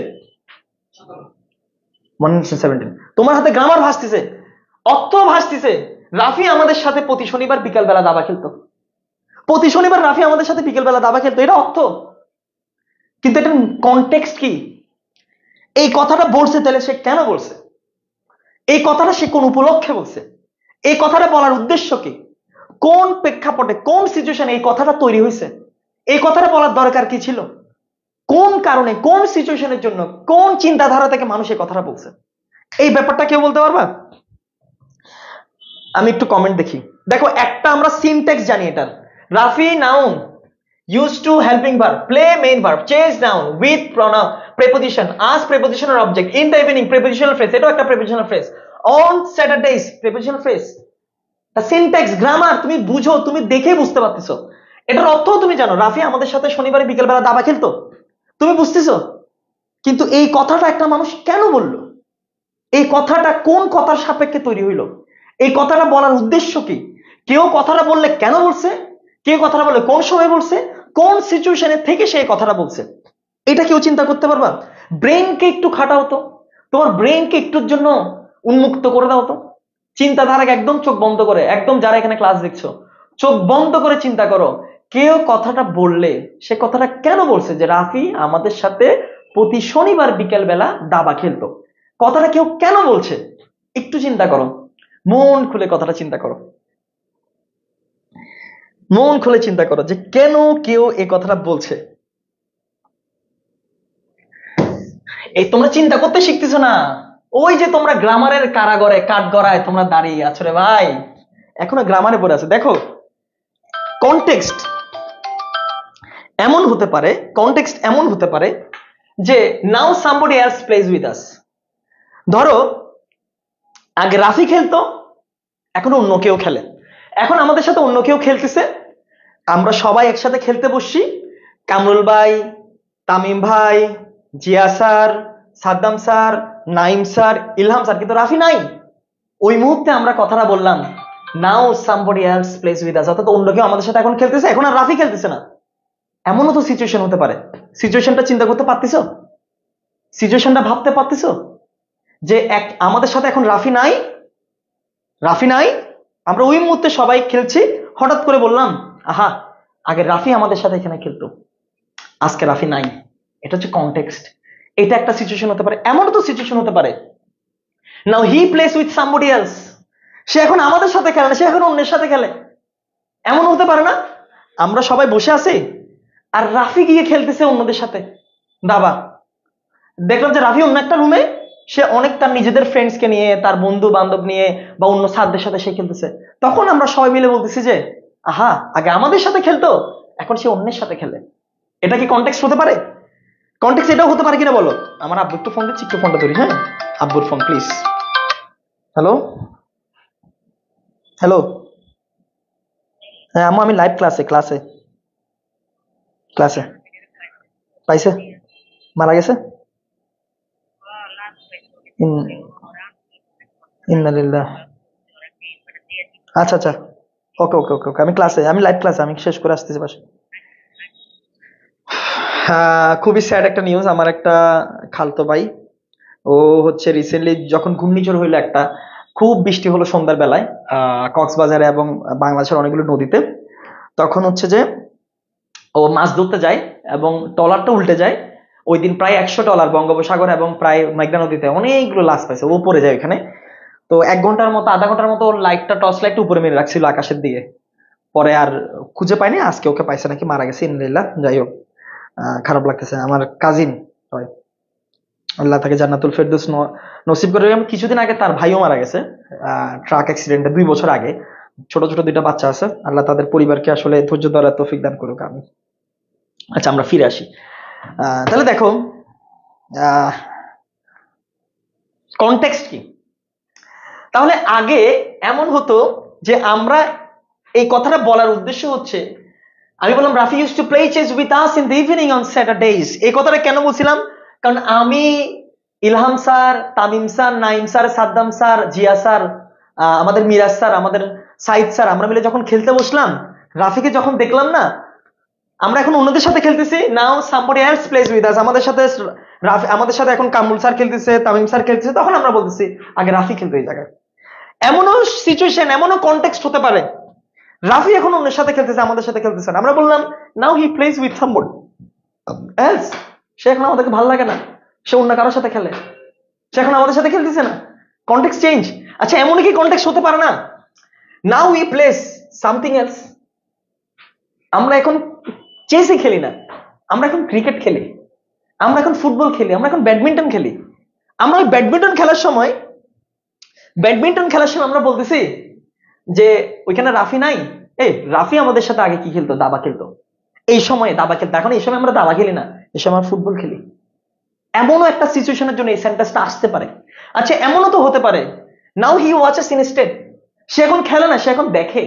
117, তোমার হাতে গ্রামার ভাসতেছে, অর্থ ভাসতেছে। রাফি আমাদের সাথে প্রতি শনিবার বিকেল বেলা দাবা খেলতো, প্রতি শনিবার রাফি আমাদের সাথে বিকেল বেলা দাবা খেলতো, এটা অর্থ। কিন্তু এটা কনটেক্সট কি, এই কথাটা বলছে তাহলে সে কেন বলছে, এই কথাটা সে কোন উপলক্ষে বলছে, এই কথাটা বলার উদ্দেশ্য কি, কোন প্রেক্ষাপটে, কোন সিচুয়েশনে এই কথাটা তৈরি হয়েছে, এই কথাটা বলার দরকার কি ছিল, কোন কারণে, কোন সিচুয়েশনের জন্য, কোন চিন্তাধারা থেকে মানুষ এই কথাটা বলছে, এই ব্যাপারটা কেউ বলতে পারবা? আমি একটু কমেন্ট দেখি। দেখো, একটা আমরা সিনট্যাক্স জানি এটার, Rafi noun, use to helping verb, play main verb, chess noun, with pronoun preposition, us preposition আর object, in the evening prepositional phrase, এটাও একটা prepositional phrase, on Saturdays prepositional phrase. Syntax, grammar তুমি বুঝো, তুমি দেখে বুঝতে পারতেছো, এটার অর্থ তুমি জানো। রাফি আমাদের সাথে শনিবারে বিকেল বেলা দাবা খেলতো, তুমি বুঝতেছো। কিন্তু এই কথাটা একটা মানুষ কেন বললো, এই কথাটা কোন কথার সাপেক্ষে তৈরি হইলো, এই কথাটা বলার উদ্দেশ্য কি, কেউ কথাটা বললে কেন বলছে, কেউ কথাটা বললে কোন সময় বলছে, কোন সিচুয়েশনে থেকে সে কথাটা বলছে, এটা কেউ চিন্তা করতে পারবা? ব্রেনকে একটু খাটাও তো, তোমার ব্রেনকে একটুর জন্য উন্মুক্ত করে দাও তো, চিন্তাধারাকে একদম চোখ বন্ধ করে, একদম যারা এখানে ক্লাস দেখছো চোখ বন্ধ করে চিন্তা করো, কেউ কথাটা বললে সে কথাটা কেন বলছে, যে রাফি আমাদের সাথে প্রতি শনিবার বিকেল বেলা দাবা খেলতো, কথাটা কেউ কেন বলছে, একটু চিন্তা করো, মন খুলে কথাটা চিন্তা করো, মন খুলে চিন্তা করো যে কেন কেউ এই কথাটা বলছে। এই তোমরা চিন্তা করতে শিখতেছো না, ওই যে তোমরা গ্রামারের কারাগারে কাঠগড়ায় তোমরা দাঁড়িয়ে আছো রে ভাই, এখনো গ্রামারে পড়ে আছে। দেখো, কনটেক্সট এমন হতে পারে, কনটেক্সট এমন হতে পারে যে now somebody else plays with us. ধরো আগে রাফি খেলতো, এখন অন্য কেউ খেলে, এখন আমাদের সাথে অন্য কেউ খেলতেছে, আমরা সবাই একসাথে খেলতে বসছি, কামরুল ভাই, তামিম ভাই, Zia sir, Saddam sir, Naim sir, Ilham sir, কিন্তু রাফি নাই। ওই মুহূর্তে আমরা কথাটা বললাম, now somebody else plays with us, অর্থাৎ অন্য কেউ আমাদের সাথে এখন খেলতেছে, এখন আর রাফি খেলতেছে না। এমনও তো সিচুয়েশন হতে পারে, সিচুয়েশনটা চিন্তা করতে পারতেছো, সিচুয়েশনটা ভাবতে পারতেছো যে আমাদের সাথে এখন রাফি নাই, রাফি নাই, আমরা ওই মুহূর্তে সবাই খেলছি, হঠাৎ করে বললাম, আহা আগে রাফি আমাদের সাথে এখানে খেলতো, আজকে রাফি নাই। এটা হচ্ছে কনটেক্সট, এটা একটা সিচুয়েশন হতে পারে। এমনও তো সিচুয়েশন হতে পারে, now he plays with somebody else, সে এখন আমাদের সাথে খেলে না, সে এখন অন্যের সাথে খেলে। এমন হতে পারে না, আমরা সবাই বসে আছি আর রাফি গিয়ে খেলতেছে অন্যদের সাথে দাবা, দেখলাম যে রাফি অন্য একটা রুমে, সে অনেক তার নিজেদের ফ্রেন্ডসকে নিয়ে, তার বন্ধু বান্ধব নিয়ে বা অন্য ছাত্রদের সাথে সে খেলতেছে, তখন আমরা সবাই মিলে বলতেছি যে আহা আগে আমাদের সাথে খেলতো, এখন সে অন্যের সাথে খেলে। এটা কি কনটেক্সট হতে পারে? কনটেক্সট এটাও হতে পারে কিনা বলো? আমার আব্বু একটু ফোন দিচ্ছি, একটু ফোনটা ধরি, হ্যাঁ, আব্বুর ফোন প্লিজ। হ্যালো, হ্যালো, হ্যাঁ আম্মু, আমি লাইভ ক্লাসে, ক্লাসে ক্লাসে পাইছে, মারা গেছে, ইন্নালিল্লাহ। আচ্ছা আচ্ছা, ওকে ওকে ওকে ওকে, আমি ক্লাসে, আমি লাইভ ক্লাসে, আমি শেষ করে আসতেছি পাশে। হ্যাঁ, খুবই স্যাড একটা নিউজ। আমার একটা খালতো ভাই, ও হচ্ছে রিসেন্টলি যখন ঘূর্ণিঝড় হইলো একটা, খুব বৃষ্টি হলো সন্ধ্যার বেলায় কক্সবাজারে এবং বাংলাদেশের অনেকগুলো নদীতে। তখন হচ্ছে যে ও মাছ ধরতে যায় এবং ট্রলারটা উল্টে যায়। ওই দিন প্রায় 100 ট্রলার বঙ্গোপসাগর এবং প্রায় মেঘনা নদীতে অনেকগুলো লাশ পাইছে, ও পড়ে যায় ওখানে। তো 1 ঘন্টার মতো, আধা ঘন্টার মতো ওর লাইটটা, টর্চ লাইটটা উপরে মেরে রাখছিল আকাশের দিকে। পরে আর খুঁজে পাইনি, আজকে ওকে পাইছে নাকি মারা গেছে ইনলিল্লাহ। যাই হোক, খারাপ লাগতেছে, আমার কাজিন হয়, আল্লাহ তাকে জান্নাতুল ফেরদৌস নসিব করে। কিছুদিন আগে তার ভাইও মারা গেছে ট্রাক অ্যাক্সিডেন্টে, 2 বছর আগে। ছোট ছোট 2টা বাচ্চা আছে, আল্লাহ তাদের পরিবারকে আসলে ধৈর্য ধরার তৌফিক দান করুক। আমি আচ্ছা, আমরা ফিরে আসি। তাহলে দেখো কনটেক্সট কি। তাহলে আগে এমন হতো যে আমরা, এই কথাটা বলার উদ্দেশ্য হচ্ছে, আমি বললাম Rafi use to play chess with us in the evening on Saturdays. এই কথাটা কেন বলছিলাম? কারণ আমি, Ilham sir, Tamim sir, Naim sir, Saddam sir, Zia sir, আমাদের মিরাজ স্যার, আমাদের সাইদ স্যার, আমরা মিলে যখন খেলতে বসলাম, রাফিকে যখন দেখলাম না, আমরা এখন অন্যদের সাথে খেলতেছি, now somebody else plays with us, আমাদের সাথে আমাদের সাথে এখন কামরুল স্যার খেলতেছে, তামিম স্যার খেলতেছে, তখন আমরা বলতেছি আগে রাফি খেলতো এই জায়গায়। এমনও সিচুয়েশন, এমনও কনটেক্সট হতে পারে, রাফি এখন অন্যের সাথে খেলতেছে, আমাদের সাথে খেলতেছে না। আমরা বললাম now he plays with somebody else, সে এখন আমাদেরকে ভালো লাগে না, সে অন্য কারোর সাথে খেলে, সে এখন আমাদের সাথে খেলতেছে না। Context change. আচ্ছা, এমন কি কনটেক্সট হতে পারে না, now we place something else, আমরা এখন চেসে খেলি না, আমরা এখন ক্রিকেট খেলি, আমরা এখন ফুটবল খেলি, আমরা এখন ব্যাডমিন্টন খেলি। আমরা ওই ব্যাডমিন্টন খেলার সময় আমরা বলতেছি যে ওইখানে রাফি নাই, এই রাফি আমাদের সাথে আগে কি খেলতো, দাবা খেলতো, এই সময় দাবা খেলতো, এখন এই সময় আমরা দাবা খেলি না, এই সময় আমরা ফুটবল খেলি। এমনও একটা সিচুয়েশনের জন্য এই সেন্টেন্সটা আসতে পারে। আচ্ছা, এমনও তো হতে পারে নাও হি ওয়াচেস ইনস্টেড, সে এখন খেলে না, সে এখন দেখে।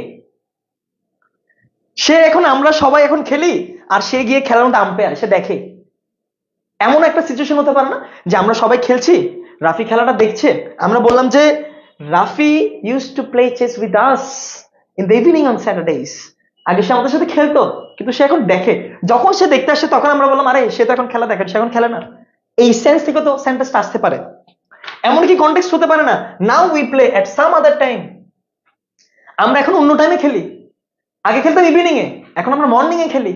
সে এখন, আমরা সবাই এখন খেলি আর সে গিয়ে খেলানোটা আম্পায়ার, সে দেখে। এমন একটা সিচুয়েশন হতে পারে না যে আমরা সবাই খেলছি, রাফি খেলাটা দেখছে। আমরা বললাম যে Rafi use to play chess with us in the evening on Saturdays, আগে সে আমাদের সাথে খেলতো, কিন্তু সে এখন দেখে। যখন সে দেখতে আসে তখন আমরা বললাম আরে সে তো এখন খেলা দেখে, সে এখন খেলে না। এই সেন্স থেকে তো সেন্টেন্সটা আসতে পারে। এমনকি কনটেক্সট হতে পারে না now we play at some other time, আমরা এখন অন্য টাইমে খেলি, আগে খেলতাম ইভিনিং এ, এখন আমরা মর্নিং এ খেলি।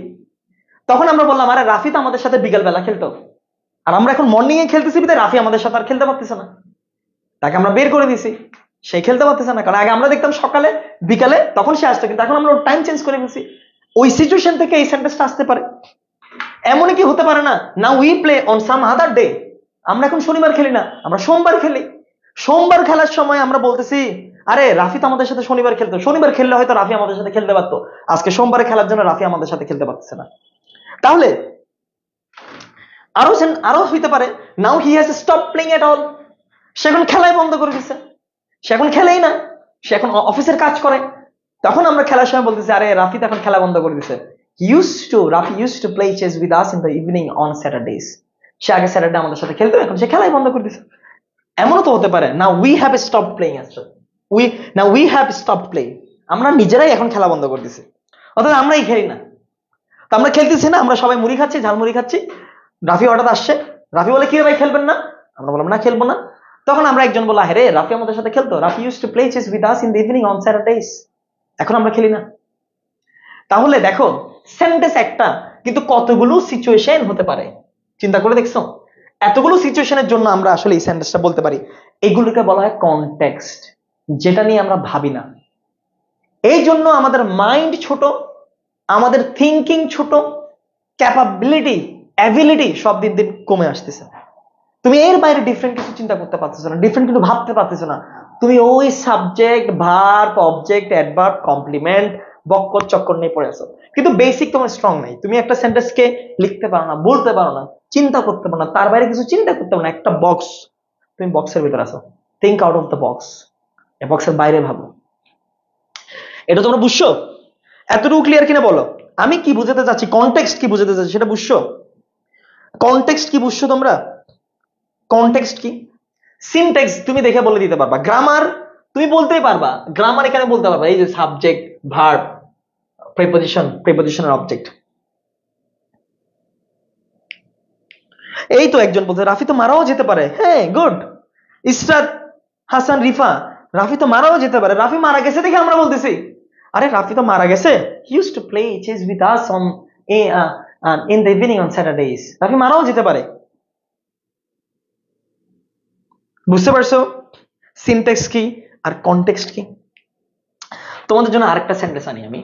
তখন আমরা বললাম আরে রাফি তো আমাদের সাথে বিকাল বেলা খেলতো, আর আমরা এখন মর্নিং এ খেলতেছি, বিধায় রাফি আমাদের সাথে আর খেলতে পারতেছে না, তাকে আমরা বের করে দিছি, সে খেলতে পারতেছে না। কারণ আগে আমরা দেখতাম সকালে বিকালে, তখন সে আসতো, কিন্তু এখন আমরা টাইম চেঞ্জ করে দিছি। ওই সিচুয়েশন থেকে এই সেন্টেন্সটা আসতে পারে। এমন কি হতে পারে না now we play on some other day, আমরা এখন শনিবার খেলি না, আমরা সোমবার খেলি। সোমবার খেলার সময় আমরা বলতেছি আরে রাফি তো আমাদের সাথে শনিবার খেলতো, শনিবার খেললে হয়তো রাফি আমাদের সাথে খেলতে পারতো, আজকে সোমবারে খেলার জন্য রাফি আমাদের সাথে খেলতে পারতেছে না। তাহলে আরো হইতে পারে now he has stop playing at all, সে এখন খেলাই বন্ধ করে দিচ্ছে, সে এখন খেলেই না, সে এখন অফিসের কাজ করে। তখন আমরা খেলার সময় বলতেছি আরে রাফি তো এখন খেলা বন্ধ করে দিচ্ছে। Rafi use to play chess with us in the evening on Saturdays, সে আগে স্যাটারডে আমাদের সাথে খেলতো, এখন সে খেলাই বন্ধ করে দিচ্ছে। এমনও তো হতে পারে now we have stop playing, we have stop playing, আমরা নিজেরাই এখন খেলা বন্ধ করে দিছি, অর্থাৎ আমরাই খেলি না। তো আমরা খেলতেছি না, আমরা সবাই মুড়ি খাচ্ছি, ঝালমুড়ি খাচ্ছি। রাফি হঠাৎ আসছে, রাফি বলে কি ভাই খেলবেন না? আমরা বললাম না খেলবো না। তখন আমরা একজন বললাম হ্যাঁ রে, রাফি আমাদের সাথে খেলতো, Rafi use to play chess with us in the evening on Saturdays, এখন আমরা খেলি না। তাহলে দেখো সেন্টেন্স একটা, কিন্তু কতগুলো সিচুয়েশন হতে পারে, চিন্তা করে দেখছো? এতগুলো সিচুয়েশনের জন্য আমরা আসলে এই সেন্টেন্সটা বলতে পারি। এগুলোকে বলা হয় কনটেক্সট, যেটা নিয়ে আমরা ভাবি না। এই জন্য আমাদের মাইন্ড ছোট, আমাদের থিঙ্কিং ছোট, ক্যাপাবিলিটি, অ্যাবিলিটি সব দিন দিন কমে আসতেছে। তুমি এর বাইরে ডিফারেন্ট কিছু চিন্তা করতে পারতেছো না, ডিফারেন্ট কিছু ভাবতে পারতেছো না। তুমি ওই subject, verb, object, adverb, complement, বক্কর চক্কর নিয়ে পড়ে আছো, কিন্তু বেসিক তোমার স্ট্রং নাই। তুমি একটা সেন্টেন্সকে লিখতে পারো না, বলতে পারো না, চিন্তা করতে পারো না, তার বাইরে কিছু চিন্তা করতে পারো না। একটা বক্স, তুমি বক্সের ভিতরে আছো, think out of the box, এই বক্সের বাইরে ভাবো। এটা তোমরা বুঝছো? এতটুকু ক্লিয়ার কিনা বলো? আমি কি বুঝাতে চাচ্ছি, কনটেক্সট কি বুঝাতে চাচ্ছি সেটা বুঝছো? কনটেক্সট কি বুঝছো তোমরা? কনটেক্সট কি? সিনট্যাক্স তুমি দেখে বলে দিতে পারবা, গ্রামার তুমি বলতেই পারবা, গ্রামার এখানে বলতে পারবা, এই যে সাবজেক্ট, ভার্ব, প্রিপোজিশন আর অবজেক্ট। এই তো একজন বলছে রাফি তো মারাও যেতে পারে, হ্যাঁ গুড। ইসরাত, হাসান, রিফা, রাফি তো মারাও যেতে পারে, রাফি মারা গেছে দেখে আমরা বলতেছি। আরে রাফি তো মারা গেছে, he used to play chess with us on in the evening on Saturdays. Rafi মারাও যেতে পারে। বুঝতে পারছো সিনট্যাক্স কি আর কনটেক্সট কি? তোমাদের জন্য আরেকটা সেন্টেন্স আনি আমি।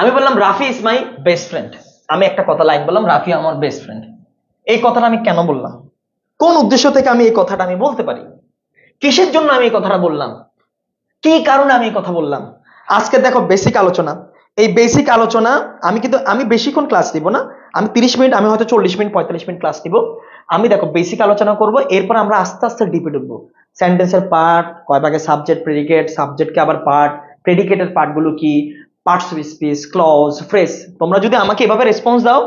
আমি বললাম Rafi is my best friend. আমি একটা কথা লাইন বললাম, রাফি আমার বেস্ট ফ্রেন্ড। এই কথাটা আমি কেন বললাম? কোন উদ্দেশ্য থেকে আমি এই কথাটা আমি বলতে পারি? কিসের জন্য আমি এই কথাটা বললাম? কি কারণে আমি এই কথা বললাম? আজকে দেখো বেসিক আলোচনা। এই বেসিক আলোচনা আমি বেশিক্ষণ ক্লাস নিব না, আমি 30 মিনিট, আমি হয়তো 40 মিনিট 45 মিনিট ক্লাস নিব। আমি দেখো বেসিক আলোচনা করব, এরপর আমরা আস্তে আস্তে ডিপে ঢুকবো। সেন্টেন্সের পার্ট, কয় ভাগে সাবজেক্ট, প্রেডিকেট, সাবজেক্টকে আবার পার্ট, প্রেডিকেটের পার্টগুলো কি, parts of speech, clause, phrase. তোমরা যদি আমাকে এভাবে রেসপন্স দাও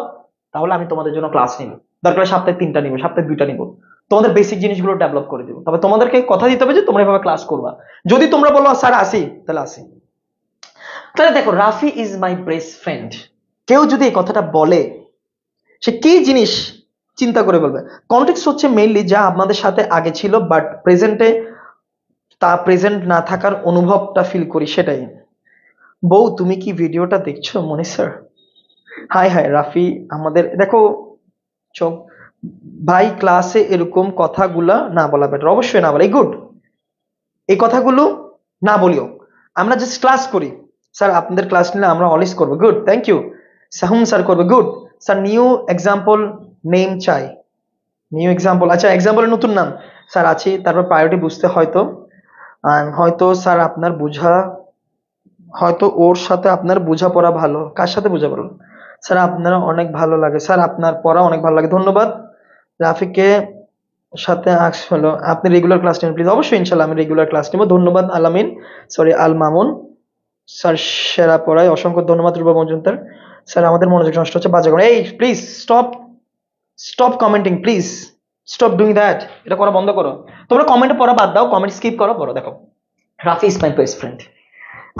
তাহলে আমি তোমাদের জন্য ক্লাস নিব, দরকার সপ্তাহে 3টা নিব, সপ্তাহে 2টা নিব, তোমাদের বেসিক জিনিসগুলো ডেভেলপ করে দিব। তবে তোমাদেরকে কথা দিতে হবে যে তোমরা এভাবে ক্লাস করবা। যদি তোমরা বলো স্যার আসি, তাহলে আসি। তাহলে দেখো Rafi is my best friend, কেউ যদি এই কথাটা বলে সে কি জিনিস চিন্তা করে বলবে? কনটেক্সট হচ্ছে মেইনলি যা আমাদের সাথে আগে ছিল বাট প্রেজেন্টে তা প্রেজেন্ট না থাকার অনুভবটা ফিল করি, সেটাই। বউ তুমি কি ভিডিওটা দেখছো মনি স্যার? হাই হাই রাফি, আমাদের দেখো চোখ ভাই, ক্লাসে এরকম কথাগুলা না বলা বেটার, অবশ্যই না বলা, গুড। এই কথাগুলো না বলিও, আমরা জাস্ট ক্লাস করি। স্যার আপনাদের ক্লাস নিলে আমরা অলওয়েজ করবো, গুড, থ্যাংক ইউ। সাহুম স্যার করবে, good. Sir new example name চাই, নিউ এক্সাম্পল, আচ্ছা এক্সাম্পলের নতুন নাম স্যার আছে। তারপর প্রায়োরিটি বুঝতে হয়তো হয়তো স্যার আপনার বোঝা, হয়তো ওর সাথে আপনার বোঝাপড়া ভালো। কার সাথে বোঝাপড়া? স্যার আপনারা অনেক ভালো লাগে, স্যার আপনার পড়া অনেক ভালো লাগে, ধন্যবাদ। রাফিকে সাথে আক্স হলো আপনি রেগুলার ক্লাস নেবেন প্লিজ। অবশ্যই ইনশাল্লাহ আমি রেগুলার ক্লাস নেব, ধন্যবাদ। আলামিন, সরি আল মামুন স্যার সেরা পড়ায়, অসংখ্য ধন্যবাদ। রূপা মজুমদার স্যার আমাদের মনোযোগ নষ্ট হচ্ছে, বাজে করে। এই please stop, stop commenting please, stop doing that. এটা করা বন্ধ করো। তোমরা কমেন্টে পড়া বাদ দাও, কমেন্ট স্কিপ করো, পড়ো। দেখো Rafi is my best friend.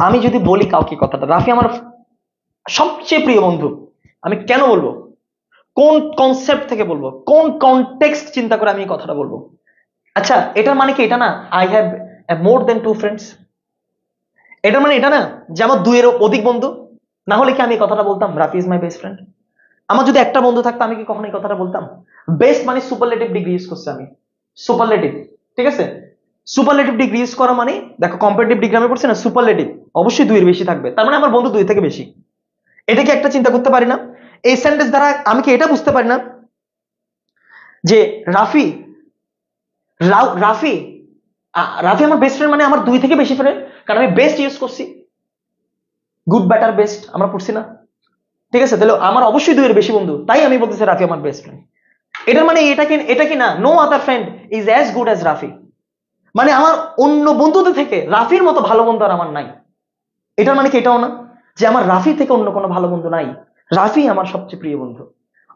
আমি যদি বলি কাউকে কথাটা, রাফি আমার সবচেয়ে প্রিয় বন্ধু, আমি কেন বলবো? কোন কনসেপ্ট থেকে বলবো? কোন কনটেক্সট চিন্তা করে আমি এই কথাটা বলবো? আচ্ছা এটার মানে কি এটা না I have more than 2 friends? এটার মানে এটা না যে আমার 2 এর অধিক বন্ধু? না হলে কি আমি এই কথাটা বলতাম Rafi is my best friend? আমার যদি একটা বন্ধু থাকতো আমি কি কখনো এই কথাটা বলতাম? বেস্ট মানে সুপারলেটিভ ডিগ্রি ইউজ করছি আমি, সুপারলেটিভ, ঠিক আছে? সুপারলেটিভ ডিগ্রি ইউজ করা মানে, দেখো কম্পারেটিভ ডিগ্রি আমি পড়ছি না, সুপারলেটিভ অবশ্যই 2 এর বেশি থাকবে, তার মানে আমার বন্ধু 2 থেকে বেশি। এটা কি একটা চিন্তা করতে পারি না? এই সেন্টেন্স দ্বারা আমি কি এটা বুঝতে পারি না যে রাফি রাফি রাফি আমার বেস্ট ফ্রেন্ড মানে আমার 2 থেকে বেশি ফ্রেন্ড, কারণ আমি বেস্ট ইউজ করছি, গুড বেটার বেস্ট আমরা পড়ছি না, ঠিক আছে? তাহলে আমার অবশ্যই 2 এর বেশি বন্ধু, তাই আমি বলতেছি রাফি আমার বেস্ট ফ্রেন্ড। এটার মানে এটা কি না no other friend is as good as Rafi, মানে আমার অন্য বন্ধুদের থেকে রাফির মতো ভালো বন্ধু আর আমার নাই। এটার মানে কি এটাও না যে আমার রাফি থেকে অন্য কোনো ভালো বন্ধু নাই? রাফি আমার সবচেয়ে প্রিয় বন্ধু।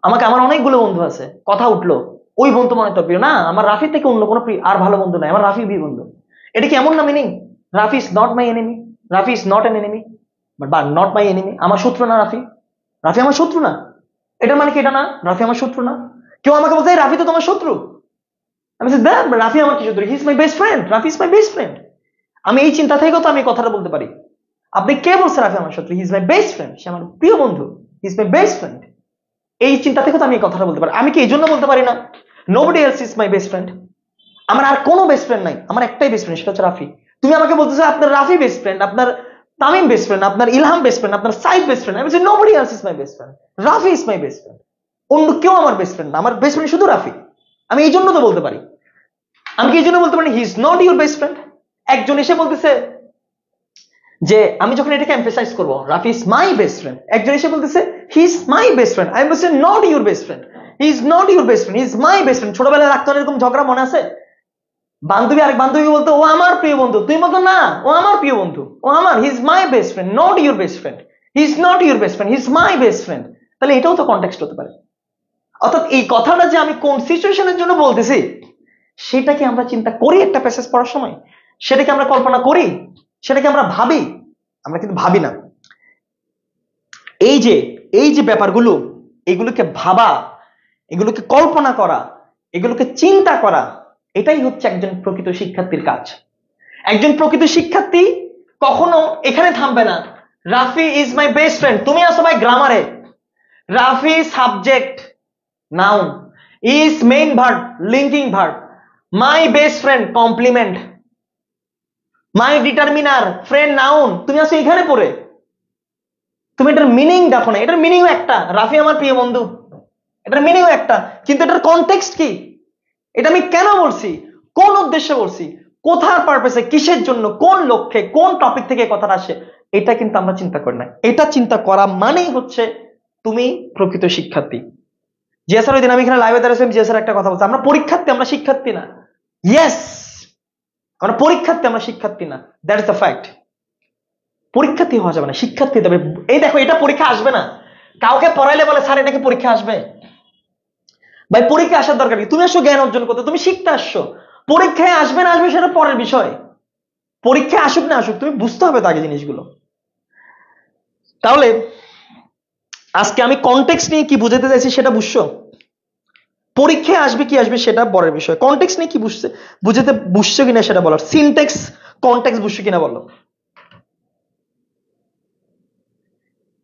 আমার অনেকগুলো বন্ধু আছে, কথা উঠলো ওই বন্ধু মনে তোর প্রিয় না, আমার রাফি থেকে অন্য কোনো প্রিয় আর ভালো বন্ধু নাই, আমার রাফি প্রিয় বন্ধু। এটা কি এমন না meaning? Rafi is not my enemy, Rafi is not an enemy, but not my enemy, আমার শত্রু না রাফি, রাফি আমার শত্রু না। এটা মানে কি এটা না রাফি আমার শত্রু না? কেউ আমাকে বলছে রাফি তো তোমার শত্রু, আমি বলছি রাফি আমার কি শত্রু? He is my best friend, Rafi is my best friend. আমি এই চিন্তা থেকেও তো আমি কথাটা বলতে পারি। আপনি কে বলছেন রাফি আমার শত্রু? He is my best friend, সে আমার প্রিয় বন্ধু, he is my best friend. এই চিন্তা থেকে তো আমি এই কথাটা বলতে পারি। আমি কি এই জন্য বলতে পারি না nobody else is my best friend? আমার আর কোনো বেস্ট ফ্রেন্ড নাই, আমার একটাই বেস্ট ফ্রেন্ড, সেটা হচ্ছে রাফি। তুমি আমাকে বলতেছো আপনার রাফি বেস্ট ফ্রেন্ড, আপনার তামিম বেস্ট ফ্রেন্ড, আপনার ইলহাম বেস্ট ফ্রেন্ড, আপনার সাইদ বেস্ট ফ্রেন্ড। আমি বলছি nobody else is my best friend, Rafi is my best friend. অন্য কেউ আমার বেস্ট ফ্রেন্ড না, আমার বেস্ট ফ্রেন্ড শুধু রাফি। আমি এই জন্য তো বলতে পারি। আমি কি এই জন্য বলতে পারি he is not your best friend? একজন এসে বলতেছে যে আমি যখন এটাকে এমফেসাইজ করব Rafi is my best friend, একজন এসে বলতেছে he is my best friend, I am বলছি not your best friend, he is not your best friend, he is my best friend. ছোটবেলায় রাখতো এরকম ঝগড়া মনে আছে? বান্ধবী আরেক বান্ধবী বলতো ও আমার প্রিয় বন্ধু, তুই বলতো না ও আমার প্রিয় বন্ধু, ও আমার, হি is my best friend, not your best friend, he is not your best friend, he is my best friend. তাহলে এটাও তো কনটেক্সট হতে পারে। অর্থাৎ এই কথাটা যে আমি কোন সিচুয়েশনের জন্য বলতেছি সেটাকে আমরা চিন্তা করি একটা প্যাসেজ পড়ার সময়, সেটাকে আমরা কল্পনা করি, সেটাকে আমরা ভাবি, আমরা কিন্তু ভাবি না। এই যে ব্যাপারগুলো, এগুলোকে ভাবা, এগুলোকে কল্পনা করা, এগুলোকে চিন্তা করা, এটাই হচ্ছে একজন প্রকৃত শিক্ষার্থীর কাজ। একজন প্রকৃত শিক্ষার্থী কখনো এখানে থামবে না, Rafi is my best friend. তুমি আসো ভাই গ্রামারে, Rafi subject noun, is main verb linking verb, my best friend complement, my determiner friend noun. তুমি আসো এখানে পড়ে, তুমি এটার মিনিং দেখো না। এটার মিনিং একটা, রাফি আমার প্রিয় বন্ধু, এটার মিনিং একটা, কিন্তু এটার কনটেক্সট কি, এটা আমি কেন বলছি, কোন উদ্দেশ্যে বলছি, কোথার পারপাসে, কিসের জন্য, কোন লক্ষ্যে, কোন টপিক থেকে কথাটা আসে, এটা কিন্তু আমরা চিন্তা করি না। এটা চিন্তা করা মানেই হচ্ছে তুমি প্রকৃত শিক্ষার্থী। জিএসআর ওই দিন আমি এখানে লাইভে দাঁড়িয়েছিলাম, জিএসআর একটা কথা বলছে, আমরা পরীক্ষার্থী, আমরা শিক্ষার্থী না। ইয়েস, আমরা পরীক্ষার্থী, আমরা শিক্ষার্থী না। That is the fact. পরীক্ষার্থী হওয়া যাবে না, শিক্ষার্থী তবে। এই দেখো, এটা পরীক্ষা আসবে না, কাউকে পড়াইলে বলে স্যার এটা কি পরীক্ষা আসবে? ভাই পরীক্ষা আসার দরকার কি? তুমি আসো জ্ঞান অর্জন করতে, তুমি শিখতে আসছো। পরীক্ষায় আসবে না আসবে সেটা পরের বিষয়, পরীক্ষায় আসুক না আসুক তুমি বুঝতে হবে তো আগে জিনিসগুলো। তাহলে আজকে আমি কনটেক্সট নিয়ে কি বুঝাতে চাইছি সেটা বুঝছো? পরীক্ষায় আসবে কি আসবে সেটা পরের বিষয়, কনটেক্সট নিয়ে কি বুঝছো কিনা সেটা বলো। সিনটেক্স কনটেক্সট বুঝছো কিনা বলো।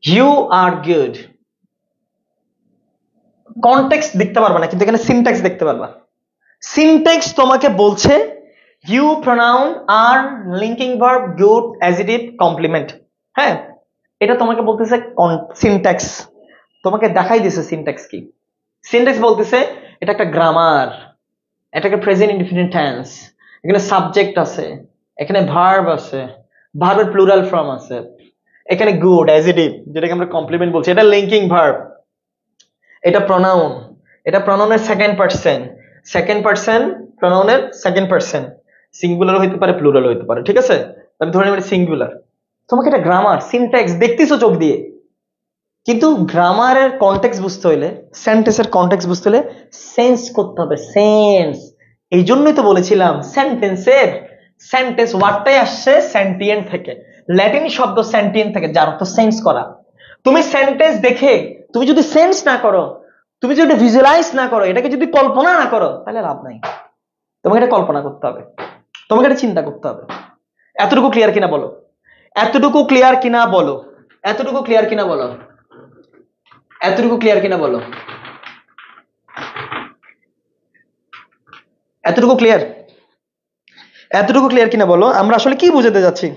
ইউ আর গুড, কনটেক্সট দেখতে পারবা না, কিন্তু এখানে সিনট্যাক্স দেখতে পারবা। সিনট্যাক্স তোমাকে বলছে you pronoun are linking verb good adjective complement. হ্যাঁ, এটা তোমাকে বলতেছে সিনট্যাক্স, তোমাকে দেখাই দিছে সিনট্যাক্স কি। সিনট্যাক্স বলতেছে এটা একটা গ্রামার, এটা একটা প্রেজেন্ট ইনডিফিনিট টেন্স, এখানে সাবজেক্ট আছে, এখানে ভার্ব আছে, ভার্বের প্লুরাল ফর্ম আছে, এখানে গুড অ্যাজিটিভ যেটাকে আমরা কমপ্লিমেন্ট বলছি, এটা লিঙ্কিং ভার্ব, এটা প্রনাউন, এটা প্রনাউনের সেকেন্ড পারসন প্রনাউনের সেকেন্ড পারসন, সিঙ্গুলার হইতে পারে প্লুরাল হইতে পারে, ঠিক আছে? আমি ধরে নিই সিঙ্গুলার। তোমাকে এটা গ্রামার সিনট্যাক্স দেখতেছো চোখ দিয়ে, কিন্তু গ্রামারের কনটেক্সট বুঝতে হলে, সেন্টেন্সের কনটেক্সট বুঝতে হলে সেন্স করতে হবে, সেন্স। এই জন্যই তো বলেছিলাম সেন্টেন্স ওয়ার্ডটাই আসছে সেন্টিয়েন্ট থেকে, ল্যাটিন শব্দ সেন্টিয়েন্ট থেকে, যার অর্থ সেন্স করা। তুমি সেন্টেন্স দেখে তুমি যদি সেন্স না করো, তুমি যদি ভিজুয়ালাইজ না করো, এটাকে যদি কল্পনা না করো, তাহলে লাভ নাই। তোমাকে এটা কল্পনা করতে হবে, তোমাকে এটা চিন্তা করতে হবে। এতটুকু ক্লিয়ার কিনা বলো, এতটুকু ক্লিয়ার কিনা বলো, এতটুকু ক্লিয়ার কিনা বলো, এতটুকু ক্লিয়ার কিনা বলো, এতটুকু ক্লিয়ার, এতটুকু ক্লিয়ার কিনা বলো। আমরা আসলে কি বুঝাতে যাচ্ছি,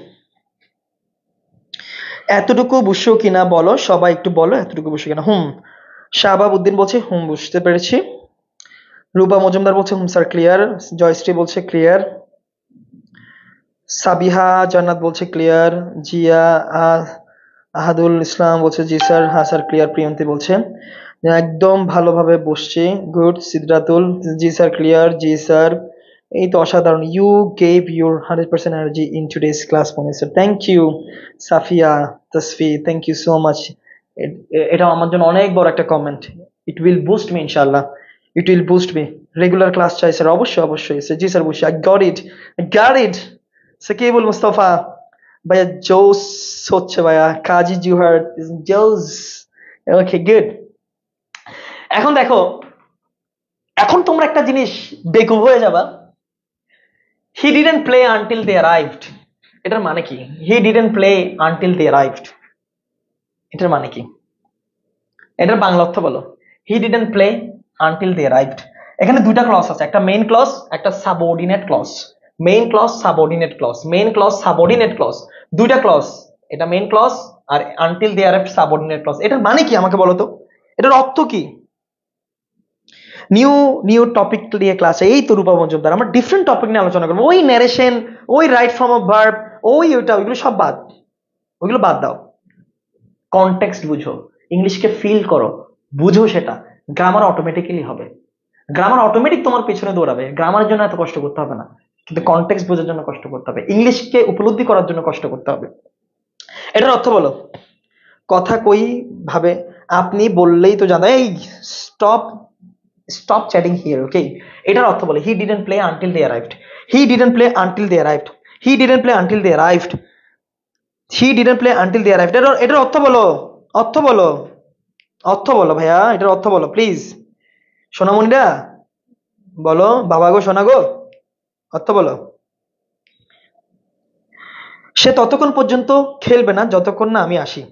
এতটুকু বুঝছো কিনা বলো, সবাই একটু বলো এতটুকু বুঝছো কিনা। শাহবাব উদ্দিন বলছে বুঝতে পেরেছি। রূপা মজুমদার বলছে স্যার ক্লিয়ার। জয়শ্রী বলছে ক্লিয়ার। সাবিহা জান্নাত বলছে ক্লিয়ার। জিয়া আহাদুল ইসলাম বলছে জি স্যার, হ্যাঁ স্যার ক্লিয়ার। প্রিয়ন্তী বলছে একদম ভালোভাবে বসছি, গুড। সিদ্ধাতুল জি স্যার ক্লিয়ার, জি স্যার। এই তো অসাধারণ, you gave your 100% energy in today's class মনে sir, thank you. Safia Tasfi thank you so much. এটা আমার জন্য অনেক বড় একটা comment, it will boost me ইনশাআল্লাহ, it will boost me. Regular class চাই স্যার, অবশ্যই অবশ্যই স্যার, জি স্যার অবশ্যই। I got it Shakibul Mustafa ভাইয়া, জোস হচ্ছে ভাইয়া। কাজী জুহার জোস, ওকে গুড। এখন দেখো, এখন তোমরা একটা জিনিস বেকুব হয়ে যাবা, he didn't play until they arrived. এটার মানে কি? He didn't play until they arrived, এটার মানে কি? এটার বাংলা অর্থ বলো। He didn't play until they arrived. এখানে দুইটা ক্লজ আছে, একটা মেইন ক্লজ, একটা subordinate clause. Main clause, subordinate clause, main clause, subordinate clause, দুইটা ক্লজ। এটা মেইন ক্লজ আর until they arrived subordinate clause. এটার মানে কি আমাকে বলো তো, এটার অর্থ কি? নিউ টপিক নিয়ে ক্লাসে, এই তো রূপা মজুমদার, আমরা ডিফারেন্ট টপিক নিয়ে আলোচনা করবো। ওই ন্যারেশন, ওই রাইট ফর্ম অফ ভার্ব, ওইগুলো সব বাদ, ওইগুলো বাদ দাও। কনটেক্সট বুঝো, ইংলিশকে ফিল করো, বুঝো, সেটা গ্রামার অটোমেটিক্যালি হবে। গ্রামার অটোমেটিক তোমার পেছনে দৌড়াবে, গ্রামারের জন্য এত কষ্ট করতে হবে না, কিন্তু কনটেক্সট বোঝার জন্য কষ্ট করতে হবে, ইংলিশকে উপলব্ধি করার জন্য কষ্ট করতে হবে। এটার অর্থ বলো, কথা কই ভাবে আপনি বললেই তো জানো। এই স্টপ চ্যাটিং হিয়ার, ওকে? এটার অর্থ বলে he didn't play until they arrived, he didn't play until they arrived, he didn't play until they arrived, he didn't play until they arrived. এটার অর্থ বলো, অর্থ বলো, অর্থ বলো ভাইয়া, এটার অর্থ বলো প্লিজ। সোনামণিরা বলো, বাবা গো সোনা গো, অর্থ বলো। সে ততক্ষণ পর্যন্ত খেলবে না যতক্ষণ না আমি আসি।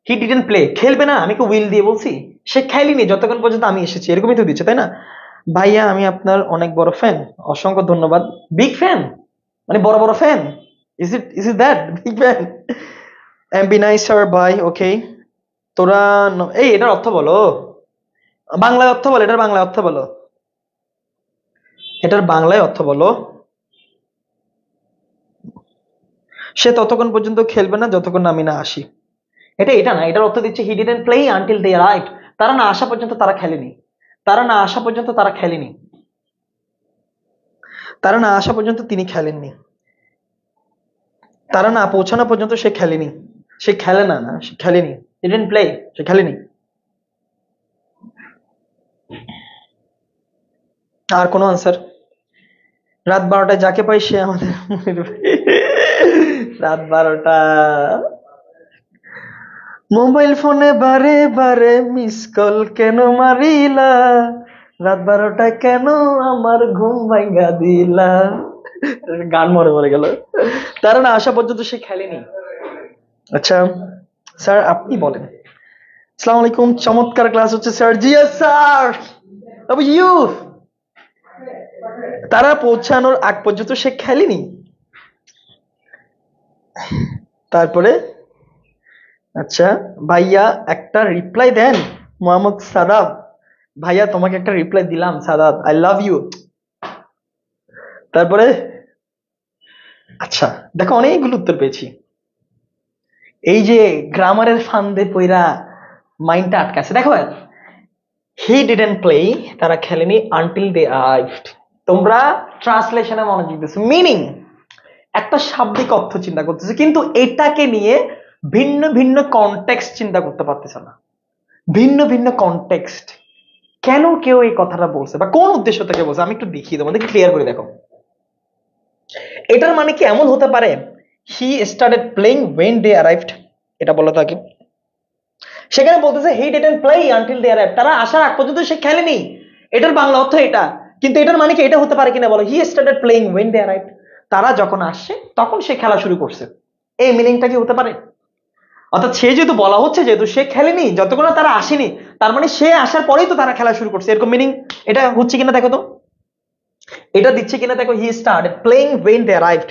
হি ডিডন্ট প্লে, খেলবে না, আমি কি উইল দিয়ে বলছি? সে খেলেনি যতক্ষণ পর্যন্ত আমি এসেছি, এরকমই তো দিচ্ছে তাই না? ভাইয়া আমি আপনার অনেক বড় ফ্যান, অসংখ্য ধন্যবাদ। বিগ ফ্যান মানে বড় বড় fan? Is it that big fan? M B nice sir ভাই, ওকে। তোরা এই এটার অর্থ বলো, বাংলায় অর্থ বলো, এটার বাংলায় অর্থ বলো, এটার বাংলায় অর্থ বলো। সে ততক্ষণ পর্যন্ত খেলবে না যতক্ষণ না আমি না আসি। এটা না, এটার অর্থ দিচ্ছে he didn't play until they right. তারা না আসা পর্যন্ত তারা খেলেনি, তারা না আসা পর্যন্ত তারা খেলেনি, তারা না আসা পর্যন্ত তিনি খেলেননি, তারা না পৌঁছানো পর্যন্ত সে খেলেনি, সে খেলে না, না সে খেলেনি, হি ডিডন্ট প্লে, সে খেলেনি। আর কোনো আনসার? রাত 12টায় যাকে পাই সে আমাদের রাত 12টা মোবাইল ফোনে বারে বারে মিস কল কেন মারিলা, রাত 12টায় কেন আমার ঘুম ভাঙা দিলা। গান মরে মরে গেল। তারা না আসা পর্যন্ত সে খেলেনি। আচ্ছা স্যার আপনি বলেন। আসসালামু আলাইকুম, চমৎকার ক্লাস হচ্ছে স্যার। জি স্যার। ইউ, তারা পৌঁছানোর আগ পর্যন্ত সে খেলেনি। তারপরে আচ্ছা ভাইয়া একটা রিপ্লাই দেন। মোহাম্মদ সাদাব, ভাইয়া তোমাকে একটা রিপ্লাই দিলাম সাদাব, আই লাভ ইউ। তারপরে আচ্ছা দেখো অনেকগুলো উত্তর পেয়েছি। এই যে গ্রামারের ফান্দে পইরা মাইন্ডটা আটকাছে। দেখো হি ডিডন্ট প্লে, তারা খেলেনি আনটিল দে আর্ভড। তোমরা ট্রান্সলেশনে মনোযোগ দিচ্ছ, মিনিং একটা শাব্দিক অর্থ চিন্তা করতেছে, কিন্তু এটাকে নিয়ে ভিন্ন ভিন্ন কনটেক্সট চিন্তা করতে পারতেছ না। ভিন্ন ভিন্ন কনটেক্সট, কেন কেউ এই কথাটা বলছে বা কোন উদ্দেশ্য থেকে বলছে আমি একটু দেখিয়ে দেবো, দেখি ক্লিয়ার করে দেখো। এটার মানে কি এমন হতে পারে he started playing when they arrived, এটা বলা থাকে। সেখানে বলতেছে he didn't play until they arrived, তারা আসার আগ পর্যন্ত সে খেলেনি। এটার বাংলা অর্থ এটা, কিন্তু এটার মানে কি এটা হতে পারে কিনা বলো? He started playing when they arrived, তারা যখন আসছে তখন সে খেলা শুরু করছে। এই মিনিংটা কি হতে পারে? অর্থাৎ সে যেহেতু বলা হচ্ছে যেহেতু সে খেলেনি যতক্ষণ না তারা আসেনি, তার মানে সে আসার পরেই তো তারা খেলা শুরু করছে, এরকম মিনিং এটা হচ্ছে কিনা দেখো তো, এটা দিচ্ছে কিনা দেখো। He started playing when they arrived,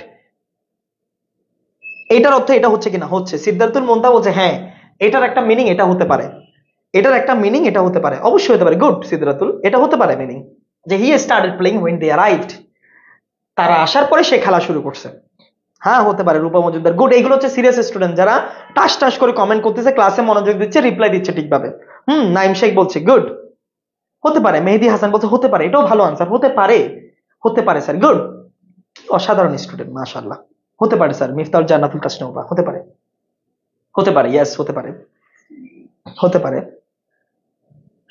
এটার অর্থ এটা হচ্ছে কিনা? হচ্ছে। সিদ্ধার্থুল মন্তা বলছে হ্যাঁ এটার একটা মিনিং এটা হতে পারে, এটার একটা মিনিং এটা হতে পারে, অবশ্যই হতে পারে। গুড সিদ্ধার্থুল, এটা হতে পারে মিনিং যে he started playing when they arrived, তারা আসার পরে সে খেলা শুরু করছে। হ্যাঁ হতে পারে। রূপা মজুমদার, গুড। এইগুলো হচ্ছে সিরিয়াস স্টুডেন্ট যারা টাস টাস করে কমেন্ট করতেছে, ক্লাসে মনোযোগ দিচ্ছে, রিপ্লাই দিচ্ছে ঠিকভাবে। নাইম শেখ বলছে গুড, হতে পারে। মেহেদি হাসান বলছে হতে পারে, এটাও ভালো আনসার, হতে পারে, হতে পারে স্যার, গুড। অসাধারণ স্টুডেন্ট, মাশাআল্লাহ। হতে পারে স্যার। মিফতাহুল জান্নাতুল কাশনাউবা, হতে পারে, হতে পারে, ইয়েস হতে পারে, হতে পারে।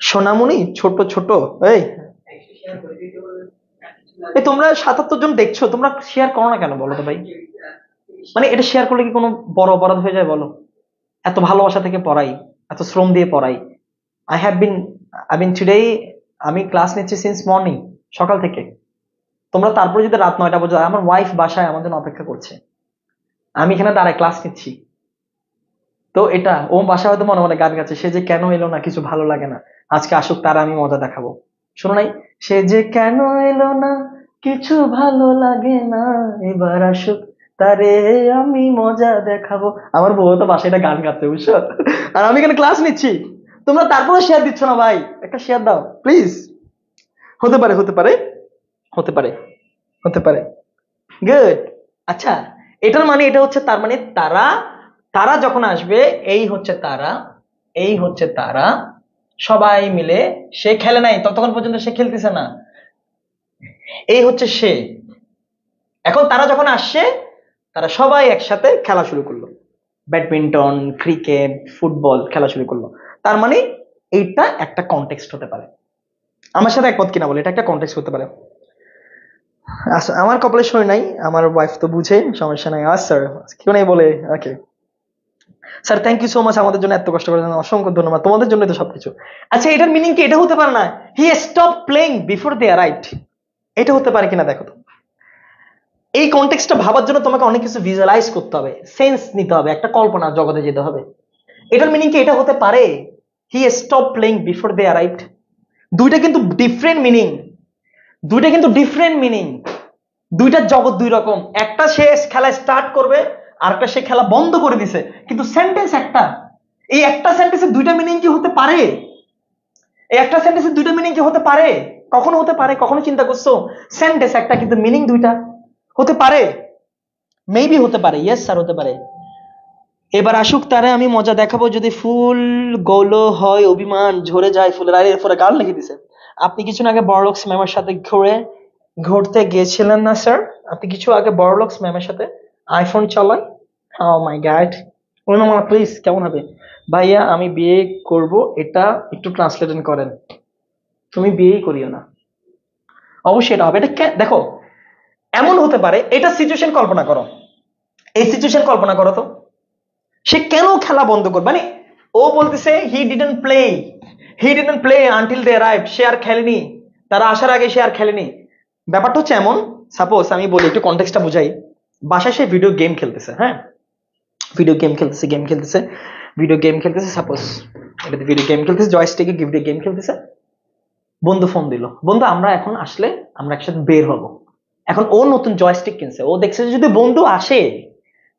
সোনামণি ছোট ছোট, এই এই তোমরা 77 জন দেখছো, তোমরা শেয়ার করো না কেন বলো তো ভাই? মানে এটা শেয়ার করলে কি কোনো বড় অপরাধ হয়ে যায় বলো? এত ভালোবাসা থেকে পড়াই, এত শ্রম দিয়ে পড়াই। I have been I been today, আমি ক্লাস নিচ্ছি সিন্স মর্নিং, সকাল থেকে। তোমরা তারপরে যদি রাত 9টা পর্যন্ত, আমার ওয়াইফ বাসায় আমার জন্য অপেক্ষা করছে, আমি এখানে দাঁড়ায় ক্লাস নিচ্ছি। তো এটা ও বাসায় হয়তো মনে মনে গান গাচ্ছে, সে যে কেন এলো না, কিছু ভালো লাগে না, আজকে আসুক তার আমি মজা দেখাবো। শোনো নাই, সে যে কেন এলো না, কিছু ভালো লাগে না, এবার আসুক তারে আমি মজা দেখাবো। আমার বউ তো বাসায় এটা গান গাচ্ছে বুঝছো, আর আমি এখানে ক্লাস নিচ্ছি। তোমরা তারপরে শেয়ার দিচ্ছ না ভাই, একটা শেয়ার দাও প্লিজ। হতে পারে, হতে পারে, হতে পারে, হতে পারে, গুড। আচ্ছা এটার মানে এটা হচ্ছে, তার মানে তারা, তারা যখন আসবে, এই হচ্ছে তারা, এই হচ্ছে তারা, সবাই মিলে, সে খেলে নাই ততক্ষণ পর্যন্ত সে খেলতেছে না, এই হচ্ছে সে। এখন তারা যখন আসছে, তারা সবাই একসাথে খেলা শুরু করলো, ব্যাডমিন্টন, ক্রিকেট, ফুটবল খেলা শুরু করলো। তার মানে এইটা একটা কনটেক্সট হতে পারে। আমার সাথে একমত কিনা বলে, এটা একটা কনটেক্সট হতে পারে। আচ্ছা আমার কপালে সই নাই, আমার ওয়াইফ তো বুঝে, সমস্যা নাই। স্যার কেউ নেই বলে, okay. Sir thank you so much, আমাদের জন্য এত কষ্ট করার জন্য অসংখ্য ধন্যবাদ, তোমাদের জন্য তো সবকিছু। আচ্ছা এটার মিনিং কি এটা হতে পারে না, he stop playing before they arrived, এটা হতে পারে কিনা দেখো তো। এই কনটেক্সটটা ভাবার জন্য তোমাকে অনেক কিছু ভিজুয়ালাইজ করতে হবে, সেন্স নিতে হবে, একটা কল্পনা জগতে যেতে হবে। এটার মিনিং কি এটা হতে পারে, he stop playing before they arrived? দুইটা কিন্তু ডিফারেন্ট মিনিং, দুইটা কিন্তু ডিফারেন্ট মিনিং, দুইটা জগৎ দুই রকম। একটা সে খেলা স্টার্ট করবে, আরেকটা সে খেলা বন্ধ করে দিছে, কিন্তু সেন্টেন্স একটা। এই একটা সেন্টেন্সের দুইটা মিনিং কি হতে পারে? এই একটা সেন্টেন্সের দুইটা মিনিং কি হতে পারে? কখনো হতে পারে? কখনো চিন্তা করছো? সেন্টেন্স একটা কিন্তু মিনিং দুইটা, হতে পারে? মেবি হতে পারে, ইয়েস স্যার হতে পারে। এবার আসুক তারে আমি মজা দেখাবো, যদি ফুল গৌলো হয় অভিমান ঝরে যায় ফুলের। আরে এরপরে গাল লিখে দিছে। আপনি কিছুদিন আগে বড়লক্স ম্যামের সাথে ঘুরতে গিয়েছিলেন না স্যার? আপনি কিছু আগে বড়লক্স ম্যামের সাথে আইফোন চালায়? ও মাই গড, প্লিজ কেমন হবে? ভাইয়া আমি বিয়ে করব, এটা একটু ট্রান্সলেশন করেন। তুমি বিয়েই করিও না, অবশ্যই এটা হবে। এটা দেখো, এমন হতে পারে, এটা সিচুয়েশন কল্পনা করো, এই সিচুয়েশন কল্পনা করো তো, সে কেন খেলা বন্ধ করবে? মানে ও বলতেছে he didn't play until they arrive, সে আর খেলেনি, তারা আসার আগে সে আর খেলেনি। ব্যাপারটা হচ্ছে এমন, সাপোজ আমি বলি একটু কনটেক্সটটা বুঝাই। বাসায় সে ভিডিও গেম খেলতেছে, হ্যাঁ ভিডিও গেম খেলতেছে ভিডিও গেম খেলতেছে, সাপোজ এটাতে ভিডিও গেম খেলতেছে, জয়স্টিকে ভিডিও গেম খেলতেছে। বন্ধু ফোন দিল, বন্ধু আমরা এখন আসলে আমরা একসাথে বের হব। এখন ও নতুন জয়স্টিক কিনছে, ও দেখছে যে যদি বন্ধু আসে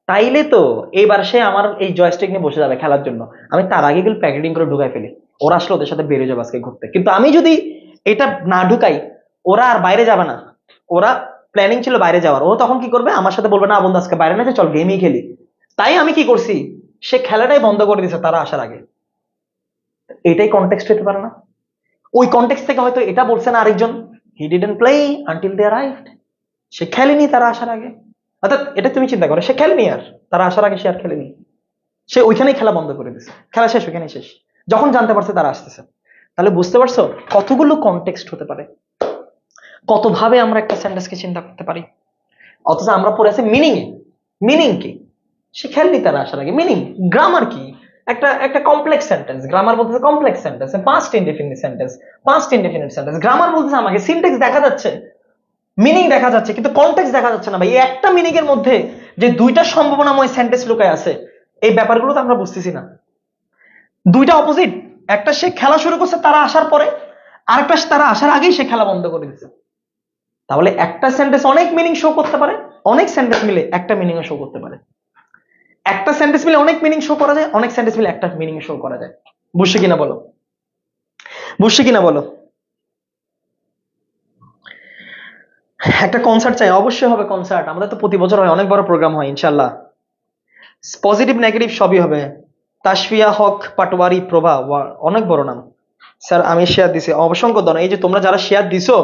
তাইলে তো এইবার সে আমার এই জয়স্টিক নিয়ে বসে যাবে খেলার জন্য, আমি তার আগে গেলে প্যাকেটিং করে ঢুকাই ফেলি, ওরা আসলে ওদের সাথে বেরিয়ে যাবে আজকে ঘুরতে। কিন্তু আমি যদি এটা না ঢুকাই, ওরা আর বাইরে যাবে না, ওরা প্ল্যানিং ছিল বাইরে যাওয়ার, ও তখন কি করবে, আমার সাথে বলবে না বন্ধু আজকে বাইরে না, চল গেমই খেলি। তাই আমি কি করছি, সে খেলাটাই বন্ধ করে দিছে তারা আসার আগে। এটাই কনটেক্সট হতে পারে না? ওই কনটেক্সট থেকে হয়তো এটা বলছে না আরেকজন, he didn't play until they arrived, সে খেলেনি তারা আসার আগে। অর্থাৎ এটা তুমি চিন্তা করো, সে খেলেনি, আর তারা আসার আগে সে আর খেলেনি, সে ওইখানেই খেলা বন্ধ করে দিছে, খেলা শেষ ওইখানেই শেষ, যখন জানতে পারছে তারা আসতেছে। তাহলে বুঝতে পারছো কতগুলো কনটেক্সট হতে পারে, কত ভাবে আমরা একটা সেন্টেন্সকে চিন্তা করতে পারি। অথচ আমরা পড়ে আছি মিনিং এ। মিনিং কি? সে খেলেনি তারা আসার আগে, মিনিং। গ্রামার কি? একটা একটা কমপ্লেক্স সেন্টেন্স, গ্রামার বলতেছে complex sentence, past indefinite sentence, past indefinite sentence. Grammar বলতেছে আমাকে সিনট্যাক্স দেখা যাচ্ছে, মিনিং দেখা যাচ্ছে, কিন্তু কনটেক্সট দেখা যাচ্ছে না ভাই। এই একটা মিনিং এর মধ্যে যে দুইটা সম্ভাবনাময় সেন্টেন্স লুকায় আছে, এই ব্যাপারগুলো তো আমরা বুঝতেছি না। দুইটা অপোজিট, একটা সে খেলা শুরু করছে তারা আসার পরে, আরেকটা তারা আসার আগেই সে খেলা বন্ধ করে দিচ্ছে। তাহলে একটা সেন্টেন্স অনেক মিনিং শো করতে পারে, অনেক সেন্টেন্স মিলে একটা মিনিং শো করতে পারে। একটা সেন্টেন্স মিলে অনেক মিনিং শো করা যায়, অনেক সেন্টেন্স মিলে একটা মিনিং শো করা যায়। বুঝছে কিনা বলো? বুঝছে কিনা বলো? একটা কনসার্ট চাই, অবশ্যই হবে কনসার্ট, আমাদের তো প্রতি বছর হয়, অনেক বড় প্রোগ্রাম হয় ইনশাল্লাহ, পজিটিভ নেগেটিভ সবই হবে। তাসফিয়া হক পাটোয়ারি প্রভা, অনেক বড় নাম। স্যার আমি শেয়ার দিছি, অসংখ্য ধন্যবাদ। এই যে তোমরা যারা শেয়ার দিছো,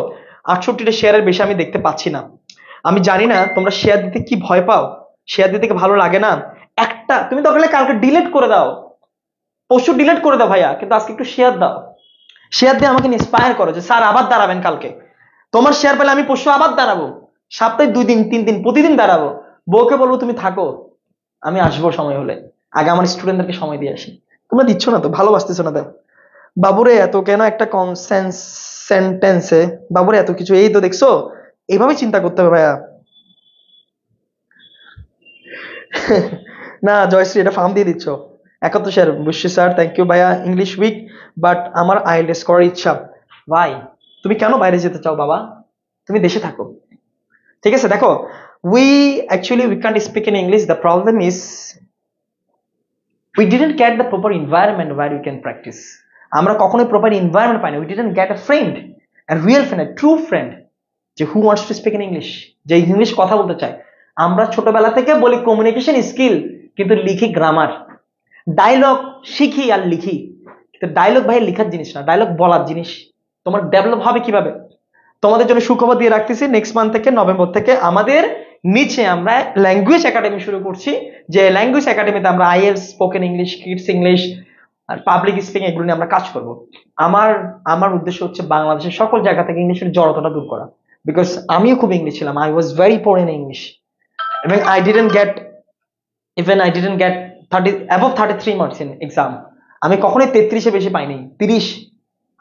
68টা শেয়ারের বেশি আমি দেখতে পাচ্ছি না। আমি জানি না তোমরা শেয়ার দিতে কি ভয় পাও, শেয়ার দিতে কি ভালো লাগে না। একটা তুমি তো কালকে ডিলিট করে দাও, পরশু ডিলিট করে দাও ভাইয়া, কিন্তু আজকে একটু শেয়ার দাও। শেয়ার দিয়ে আমাকে ইন্সপায়ার করো যে স্যার আবার দাঁড়াবেন কালকে, তোমার শেয়ার পেলে আমি পরশু আবার দাঁড়াবো, সপ্তাহে 2 দিন 3 দিন প্রতিদিন দাঁড়াবো। বউকে বলবো তুমি থাকো, আমি আসবো সময় হলে, আগে আমার স্টুডেন্টদেরকে সময় দিয়ে আসি। তোমরা দিচ্ছ না তো, ভালোবাসতেছো না। দেখ বাবুরে এত কেন একটা কনসেন্স সেন্টেন্সে, বাবুরে এত কিছু, এই তো দেখছো, এইভাবে চিন্তা করতে হবে ভাইয়া। না জয়শ্রী এটা ফার্ম দিয়ে দিচ্ছ। 71 স্যার, বুঝছি স্যার, থ্যাংক ইউ ভাইয়া। ইংলিশ উইক, বাট আমার আইএলটিএস করার ইচ্ছা। ভাই তুমি কেন বাইরে যেতে চাও বাবা, তুমি দেশে থাকো। ঠিক আছে, দেখো we actually we can't speak in English, the problem is we didn't get the proper environment where we can practice. আমরা কখনোই প্রপার এনভায়রনমেন্ট পাইনি, we didn't get a friend, a real friend, a true friend, যে who wants to speak in English, যে English কথা বলতে চায়। আমরা ছোটবেলা থেকে বলি কমিউনিকেশন স্কিল, কিন্তু লিখি গ্রামার। ডায়লগ শিখি আর লিখি, কিন্তু ডায়লগ ভাই লেখার জিনিস না, ডায়লগ বলার জিনিস। তোমার ডেভেলপ হবে কিভাবে? তোমাদের জন্য সুখবর দিয়ে রাখতেছি, নেক্সট মান্থ থেকে, নভেম্বর থেকে আমাদের নিচে আমরা ল্যাঙ্গুয়েজ একাডেমি শুরু করছি, যে ল্যাঙ্গুয়েজ একাডেমিতে আমরা IELTS, spoken English, kids English আর পাবলিক স্পিকিং এগুলো নিয়ে আমরা কাজ করব। আমার আমার উদ্দেশ্য হচ্ছে বাংলাদেশের সকল জায়গা থেকে ইংলিশের জড়তাটা দূর করা, বিকজ আমিও খুব ইংলিশ ছিলাম, I was very poor in English, এবং I didn't get above 33 marks in exam. আমি কখনোই 33-এ বেশি পাইনি, 30।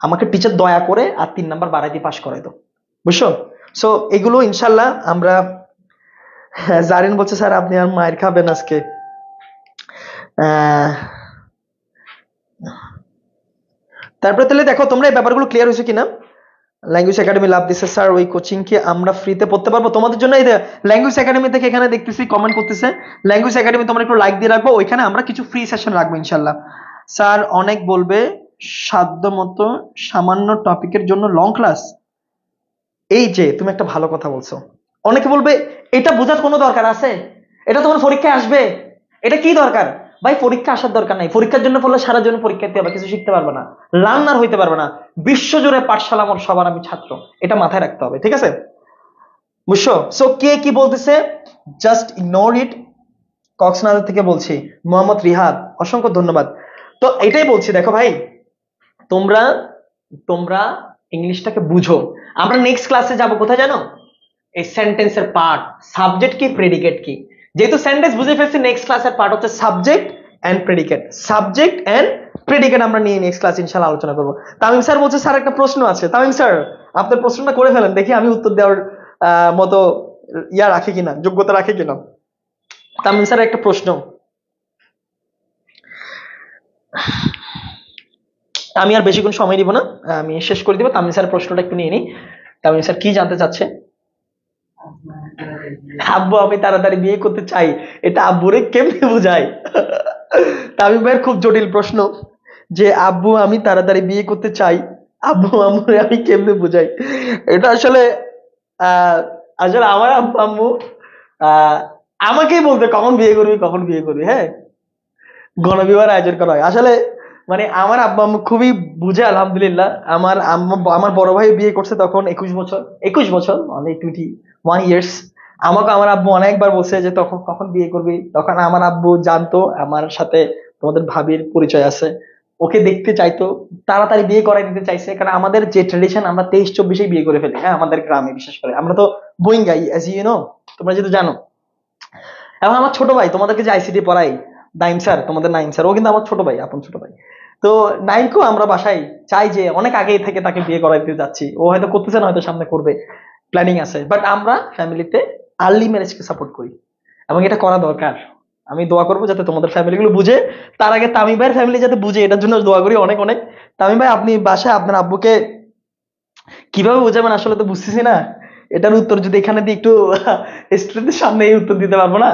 আমাকে টিচার দয়া করে আর 3 নাম্বার বাড়াই দিয়ে পাস করাই দাও, বুঝছো? সো এগুলো ইনশাল্লাহ আমরা। জারিন বলছে স্যার আপনি আর মায়ের খাবেন আজকে। আহ, তারপরে তাহলে দেখো তোমরা এই ব্যাপারগুলো ক্লিয়ার হয়েছে কিনা। ল্যাঙ্গুয়েজ একাডেমি লাভ দিছে স্যার, ওই কোচিং কি আমরা ফ্রিতে পড়তে পারবো? তোমাদের জন্য এই ল্যাঙ্গুয়েজ একাডেমি থেকে এখানে দেখতেছি কমেন্ট করতেছে, ল্যাঙ্গুয়েজ একাডেমি তোমরা একটু লাইক দিয়ে রাখবো, ওইখানে আমরা কিছু ফ্রি সেশন রাখবো ইনশাল্লাহ। স্যার অনেক বলবে সাধ্য মতো, সামান্য টপিকের জন্য লং ক্লাস। এই যে তুমি একটা ভালো কথা বলছো, অনেকে বলবে এটা বোঝার কোনো দরকার আছে, এটা তোমার পরীক্ষায় আসবে, এটা কি দরকার? ভাই পরীক্ষা আসার দরকার নাই, পরীক্ষার জন্য পড়লে সারা জীবন পরীক্ষা দিতে হবে, কিছু শিখতে পারবে না, লার্নার হইতে পারবে না। বিশ্বজুড়ে পাঠশালা আমার সবার আমি ছাত্র, এটা মাথায় রাখতে হবে, ঠিক আছে? বুঝছো? সো কে কি বলতেছে জাস্ট ইগনোর ইট। কক্সবাজার থেকে বলছি মোহাম্মদ রিহাদ, অসংখ্য ধন্যবাদ। তো এটাই বলছি, দেখো ভাই তোমরা তোমরা ইংলিশটাকে বুঝো। আমরা নেক্সট ক্লাসে যাব কোথায় জানো? এই সেন্টেন্সের পার্ট, সাবজেক্ট কি প্রেডিকেট কি। যেহেতু সেন্টেন্স বুঝে ফেলছি, নেক্সট ক্লাসের পার্ট হচ্ছে subject and predicate. Subject and predicate আমরা নিয়ে নেক্সট ক্লাসে ইনশাআল্লাহ আলোচনা করব। তামিম স্যার বলছে স্যার একটা প্রশ্ন আছে। তামিম স্যার আপনার প্রশ্নটা করে ফেলেন, দেখি আমি উত্তর দেওয়ার মতো ইয়া রাখে কিনা, যোগ্যতা রাখে কিনা। তামিম স্যার একটা প্রশ্ন, আমি আর বেশিক্ষণ সময় দিব না, আমি শেষ করে দিব। তামিম স্যার প্রশ্নটা একটু নিয়ে নিই। তামিম স্যার কি জানতে চাচ্ছে? আব্বু আমি তাড়াতাড়ি বিয়ে করতে চাই, এটা আব্বুরে কেমনে বুঝাই? তামিম ভাইয়ের খুব জটিল প্রশ্ন যে আব্বু আমি তাড়াতাড়ি বিয়ে করতে চাই, আব্বু আম্মুরে আমি কেমনে বুঝাই। এটা আসলে আহ আসলে আমার আব্বু আম্মু আহ আমাকেই বলতে কখন বিয়ে করবি কখন বিয়ে করবি, হ্যাঁ, গণবিবাহের আয়োজন করা হয় আসলে। মানে আমার আব্বা আম্মু খুবই বুঝে আলহামদুলিল্লাহ। আমার আম্মু, আমার বড় ভাই বিয়ে করছে তখন 21 বছর, 21 বছর মানে 21 ইয়ার্স। আমাকে আমার আব্বু অনেকবার বলছে যে তখন কখন বিয়ে করবি, তখন আমার আব্বু জানতো আমার সাথে তোমাদের ভাবির পরিচয় আছে, ওকে দেখতে চাইতো, তাড়াতাড়ি বিয়ে করাই দিতে চাইছে। কারণ আমাদের যে ট্রেডিশন, আমরা 23-24 বিয়ে করে ফেলি, হ্যাঁ আমাদের গ্রামে বিশেষ করে আমরা তো boring guy, as you know, তোমরা যেহেতু জানো। এখন আমার ছোট ভাই তোমাদেরকে যে আইসিটি পড়াই, নাইম স্যার, তোমাদের নাইম স্যার, ও কিন্তু আমার ছোট ভাই, আপন ছোট ভাই। তো নাইমকেও আমরা বাসায় চাই যে অনেক আগেই থেকে তাকে বিয়ে করাইতে যাচ্ছি, ও হয়তো করতেছে না, হয়তো সামনে করবে, প্ল্যানিং আছে, বাট আমরা ফ্যামিলিতে আর্লি ম্যারেজকে সাপোর্ট করি এবং এটা করা দরকার। আমি দোয়া করবো যাতে তোমাদের ফ্যামিলি গুলো বুঝে, তার আগে তামিম ভাইয়ের ফ্যামিলি যাতে বুঝে, এটার জন্য দোয়া করি অনেক অনেক। তামিম ভাই আপনি বাসায় আপনার আব্বুকে কিভাবে বোঝাবেন আসলে তো বুঝতেছি না। এটার উত্তর যদি এখানে দিয়ে একটু স্টুডেন্টদের সামনে এই উত্তর দিতে পারবো না।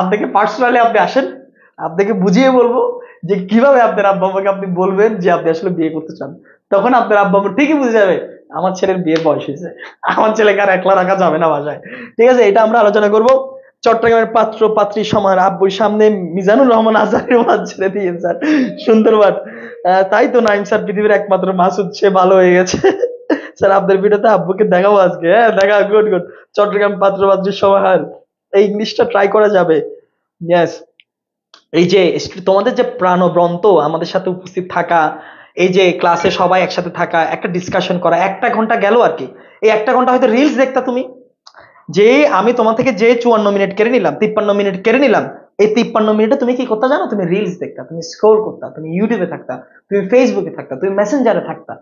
আপনাকে পার্সোনালি আপনি আসেন, আপনাকে বুঝিয়ে বলবো যে কিভাবে আপনার আব্বা আম্মাকে আপনি বলবেন যে আপনি আসলে বিয়ে করতে চান। তখন আপনার আব্বা আম্মা ঠিকই বুঝে যাবে আমার ছেলের বিয়ের বয়স হয়েছে, আমার ছেলেকে আর একলা রাখা যাবে না বাসায়। ঠিক আছে, এটা আমরা আলোচনা করব। চট্টগ্রামের পাত্র পাত্রী সমান আব্বুর সামনে মিজানুর রহমান আজহারের ওয়াজ ছেড়ে দিয়ে স্যার সুন্দরবাদ। তাই তো নাইম স্যার পৃথিবীর একমাত্র মাসুদ, সে ভালো হয়ে গেছে। স্যার আপনাদের ভিডিওতে আব্বুকে দেখাবো আজকে, হ্যাঁ দেখা, গুড গুড। চট্টগ্রাম পাত্র পাত্রীর সমাহার, এই ইংলিশটা ট্রাই করা যাবে। ইয়েস, এই যে তোমাদের যে প্রাণবন্ত আমাদের সাথে উপস্থিত থাকা, এই যে ক্লাসে সবাই একসাথে থাকা, একটা ডিসকাশন করা, 1টা ঘন্টা গেল আর কি। এই 1টা ঘন্টা হয়তো রিলস দেখতা তুমি, যে আমি তোমার থেকে যে 54 মিনিট কেড়ে নিলাম, 53 মিনিট কেড়ে নিলাম, এই 53 মিনিটে তুমি কি করতে জানো? তুমি রিলস দেখতা, তুমি স্ক্রোল করতা, তুমি ইউটিউবে থাকতা, তুমি ফেসবুকে থাকতা, তুমি মেসেঞ্জারে থাকতা।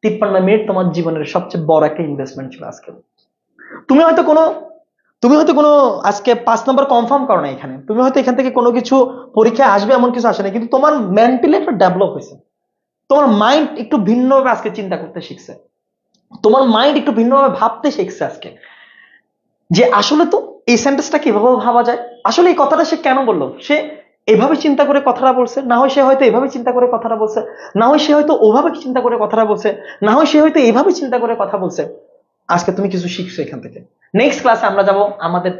53 মিনিট তোমার জীবনের সবচেয়ে বড় একটা ইনভেস্টমেন্ট ছিল আজকে। তুমি হয়তো কোনো তুমি হয়তো কোনো আজকে 5 নম্বর কনফার্ম করো না এখানে, তুমি হয়তো এখান থেকে কোনো কিছু পরীক্ষায় আসবে এমন কিছু আসে না, কিন্তু তোমার মেন্টালি একটা ডেভেলপ হয়েছে, তোমার মাইন্ড একটু ভিন্নভাবে আজকে চিন্তা করতে শিখছে, তোমার মাইন্ড একটু ভিন্নভাবে ভাবতে শিখছে আজকে, যে আসলে তো এই সেন্টেন্সটা কিভাবে ভাবা যায়, আসলে এই কথাটা সে কেন বললো, সে এভাবে চিন্তা করে কথাটা বলছে, না হয় সে হয়তো এভাবে চিন্তা করে কথাটা বলছে, না হয় সে হয়তো ওভাবে চিন্তা করে কথাটা বলছে, না হয় সে হয়তো এভাবে চিন্তা করে কথা বলছে। আজকে তুমি কিছু শিখছো এখান থেকে। নেক্সট ক্লাসে আমরা যাব আমাদের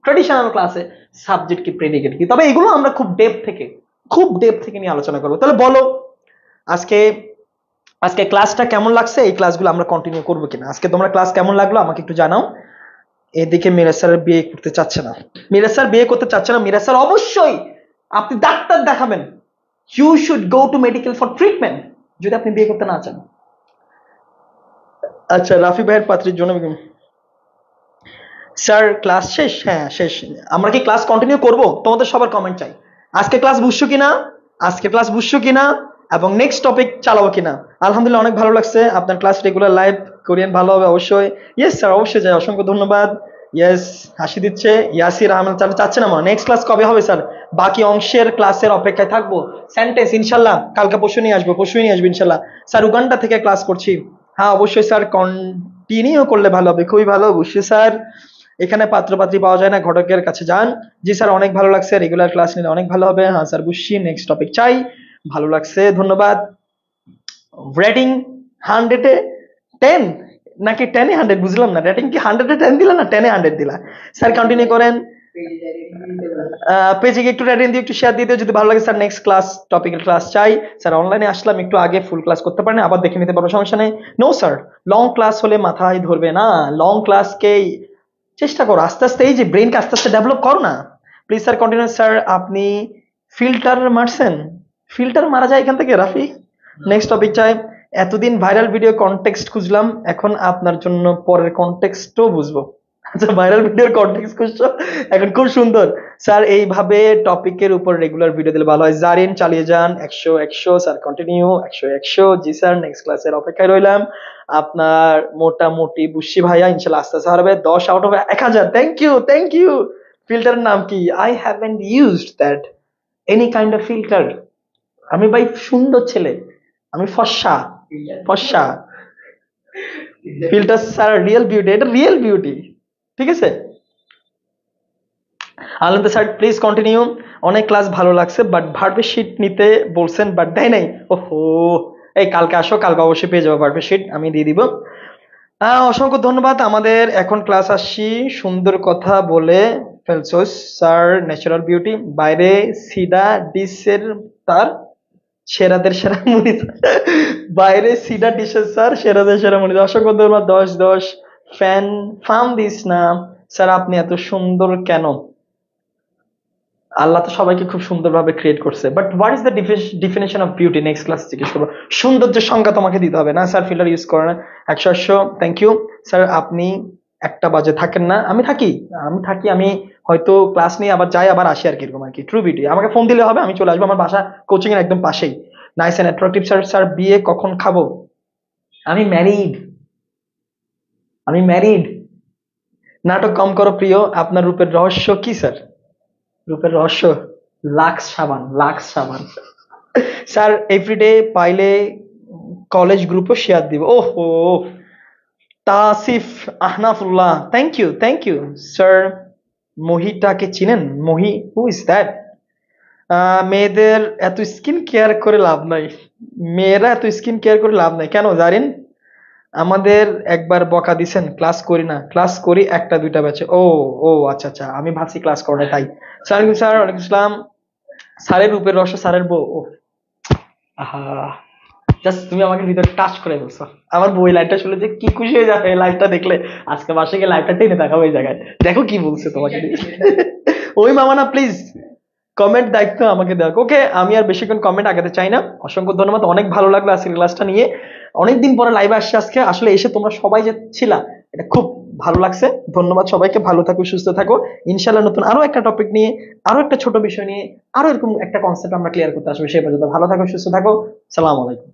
ট্রেডিশনাল ক্লাসে, সাবজেক্ট কি প্রেডিকেট কি, তবে এগুলো আমরা খুব ডেপ থেকে নিয়ে আলোচনা করবো। তাহলে বলো আজকে আজকে ক্লাসটা কেমন লাগছে, এই ক্লাসগুলো আমরা কন্টিনিউ করবো কিনা। আজকে তোমরা ক্লাস কেমন লাগলো আমাকে একটু জানাও। এদিকে মিরাজ স্যার বিয়ে করতে চাচ্ছে না, মিরাজ স্যার অবশ্যই আপনি ডাক্তার দেখাবেন, you should go to medical for treatment যদি আপনি বিয়ে করতে না চান। আচ্ছা রাফি ভাইয়ের পাত্রীর জন্য স্যার ক্লাস শেষ, হ্যাঁ শেষ। আমরা কি ক্লাস কন্টিনিউ করব? তোমাদের সবার কমেন্ট চাই। আজকে ক্লাস বুঝছো কিনা, আজকে ক্লাস বুঝছো কিনা এবং নেক্সট টপিক চালাবো কিনা? আলহামদুলিল্লাহ অনেক ভালো লাগছে। আপনার ক্লাস রেগুলার লাইভ কোরিয়ান ভালো হবে অবশ্যই। ইয়েস স্যার, অবশ্যই যাই, অসংখ্য ধন্যবাদ। ইয়েস, হাসি দিচ্ছে ইয়াসির আহমেদ। চাচ্ছেন আমার নেক্সট ক্লাস কবে হবে স্যার? বাকি অংশের ক্লাসের অপেক্ষায় থাকবো। সেন্টেন্স ইনশাল্লাহ কালকে পরশু নিয়ে আসবো, পরশুই নিয়ে আসবো ইনশাল্লাহ। স্যার উগান্ডা থেকে ক্লাস করছি। হ্যাঁ অবশ্যই স্যার, কন্টিনিউ করলে ভালো হবে, খুবই ভালো। অবশ্যই স্যার, এখানে পাত্রপাত্রী পাওয়া যায় না, ঘটকের কাছে যান। জি স্যার, অনেক ভালো লাগছে, রেগুলার ক্লাস নিলে অনেক ভালো হবে। হ্যাঁ স্যার বুঝছি, নেক্সট টপিক চাই। ভালো লাগছে, ধন্যবাদ। রেটিং 100-এ 10 নাকি 10-এ 100? বুঝলাম না, রেটিং কি 100-এ 10 দিলা না 10-এ 100 দিলা? স্যার কন্টিনিউ করেন। পেজে একটু রেটিং দিয়ে একটু শেয়ার দিয়ে দিও যদি ভালো লাগে। স্যার নেক্সট ক্লাস টপিকের ক্লাস চাই। স্যার অনলাইনে আসলাম একটু আগে, ফুল ক্লাস করতে পারেন, আবার দেখে নিতে পারবো, সমস্যা নেই। নো স্যার, লং ক্লাস হলে মাথায় ধরবে না। লং ক্লাসকেই চেষ্টা করো আস্তে আস্তে, এই যে ব্রেনকে আস্তে আস্তে ডেভেলপ করো না। Please sir continue. স্যার আপনি ফিল্টার মারছেন? ফিল্টার মারা যায় এখান থেকে রাফি? নেক্সট টপিক চাই। এতদিন ভাইরাল ভিডিও কনটেক্সট খুঁজলাম, এখন আপনার জন্য পরের কনটেক্সটও বুঝবো। আচ্ছা, ভাইরাল ভিডিওর কনটেক্সট খুঁজছো, এখন খুব সুন্দর। স্যার এইভাবে টপিকের উপর রেগুলার ভিডিও দিলে ভালো হয়। জারিন চালিয়ে যান, 100 স্যার কন্টিনিউ, 100। জি স্যার, নেক্সট ক্লাসের অপেক্ষায় রইলাম। আপনার মোটামুটি বুঝছি ভাইয়া, ইনশাল্লাহ আস্তে আস্তে হারবে। 10 out of 1000। Thank you, thank you. ফিল্টারের নাম কি? I haven't used that any kind of filter. আমি ভাই সুন্দর ছেলে, আমি ফর্সা ফর্সা। ফিল্টার স্যার রিয়েল বিউটি, এটা রিয়েল বিউটি, ঠিক আছে। Anand sir please continue. অনেক ক্লাস ভালো লাগছে, বাট ভার্বের শিট নিতে বলছেন বাট দেয় নাই। ওহো, এই কালকে আসো, কালকে অবশ্যই পেয়ে যাবো ভার্বের শিট, আমি দিয়ে দিব। অসংখ্য ধন্যবাদ। আমাদের এখন ক্লাস আসছি। সুন্দর কথা বলে ফেলছোস স্যার, ন্যাচারাল বিউটি। বাইরে সিডা ডিসের তার সেরাদের সেরা মুড়ি। বাইরে সিডা ডিশের স্যার, সেরাদের সেরা মুড়ি। অসংখ্য ধন্যবাদ। 10 ফ্যান ফার্ম দিস না স্যার, আপনি এত সুন্দর কেন? আল্লাহ তো সবাইকে খুব সুন্দরভাবে ক্রিয়েট করছে, but what is the definition of beauty? Next class জিজ্ঞেস করবো। সৌন্দর্যের সংজ্ঞা তোমাকে দিতে হবে না স্যার, ফিল্টার ইউজ করে না। 100। Thank you sir. আপনি 1টা বাজে থাকেন না? আমি থাকি, আমি হয়তো ক্লাস নিয়ে আবার যাই আবার আসি আর কি, এরকম আর কি। ট্রু বিউটি, আমাকে ফোন দিলে হবে, আমি চলে আসবো, আমার বাসা কোচিং এর একদম পাশেই। Nice and attractive sir. Sir বিয়ে কখন খাবো? আমি ম্যারিড, আমি ম্যারিড। নাটক কম করো প্রিয়, আপনার রূপের রহস্য কি স্যার? রূপের রহস্য লাক্স সাবান, লাক্স সাবান। স্যার এভরিডে পাইলে কলেজ গ্রুপে শেয়ার দিব। ওহো, Tasif Ahnafullah, thank you, thank you sir. মহিটাকে চিনেন? Mohi, who is that? মেয়েদের এত স্কিন কেয়ার করে লাভ নাই, মেয়েরা এত স্কিন কেয়ার করে লাভ নাই কেন জানেন? আমাদের একবার বকা দিছেন, ক্লাস করি না, ক্লাস করি 1টা 2টা ব্যাচে। ও ও আচ্ছা আচ্ছা, আমি ভাবছি ক্লাস করো না তাই। স্যার স্যার ওয়ালাইকুম আসসালাম। স্যারের রূপের রহস্য, স্যারের বউ। ও আহা, জাস্ট তুমি আমাকে ভিতরে টাচ করে বলছো। আমার বই লাইভটা শুনলে যে কি খুশি হয়ে যাবে, লাইভটা দেখলে। আজকে বাসে গিয়ে লাইভটা টেনে দেখাবো এই জায়গায়, দেখো কি বলছে তোমাকে নিয়ে। ওই মামা না, প্লিজ কমেন্ট দায়িত্ব আমাকে দেওয়া। ওকে, আমি আর বেশিক্ষণ কমেন্ট আগাতে চাই না। অসংখ্য ধন্যবাদ, অনেক ভালো লাগলো আজকের ক্লাসটা নিয়ে। অনেকদিন পরে লাইভে আসছে আজকে, আসলে এসে তোমরা সবাই যে ছিলা এটা খুব ভালো লাগছে। ধন্যবাদ সবাইকে, ভালো থাকো, সুস্থ থাকো। ইনশাল্লাহ নতুন আরো একটা টপিক নিয়ে, আরো একটা ছোট বিষয় নিয়ে, আরো এরকম একটা কনসেপ্ট আমরা ক্লিয়ার করতে আসবো। সেই পর্যন্ত ভালো থাকো, সুস্থ থাকো। সালাম আলাইকুম।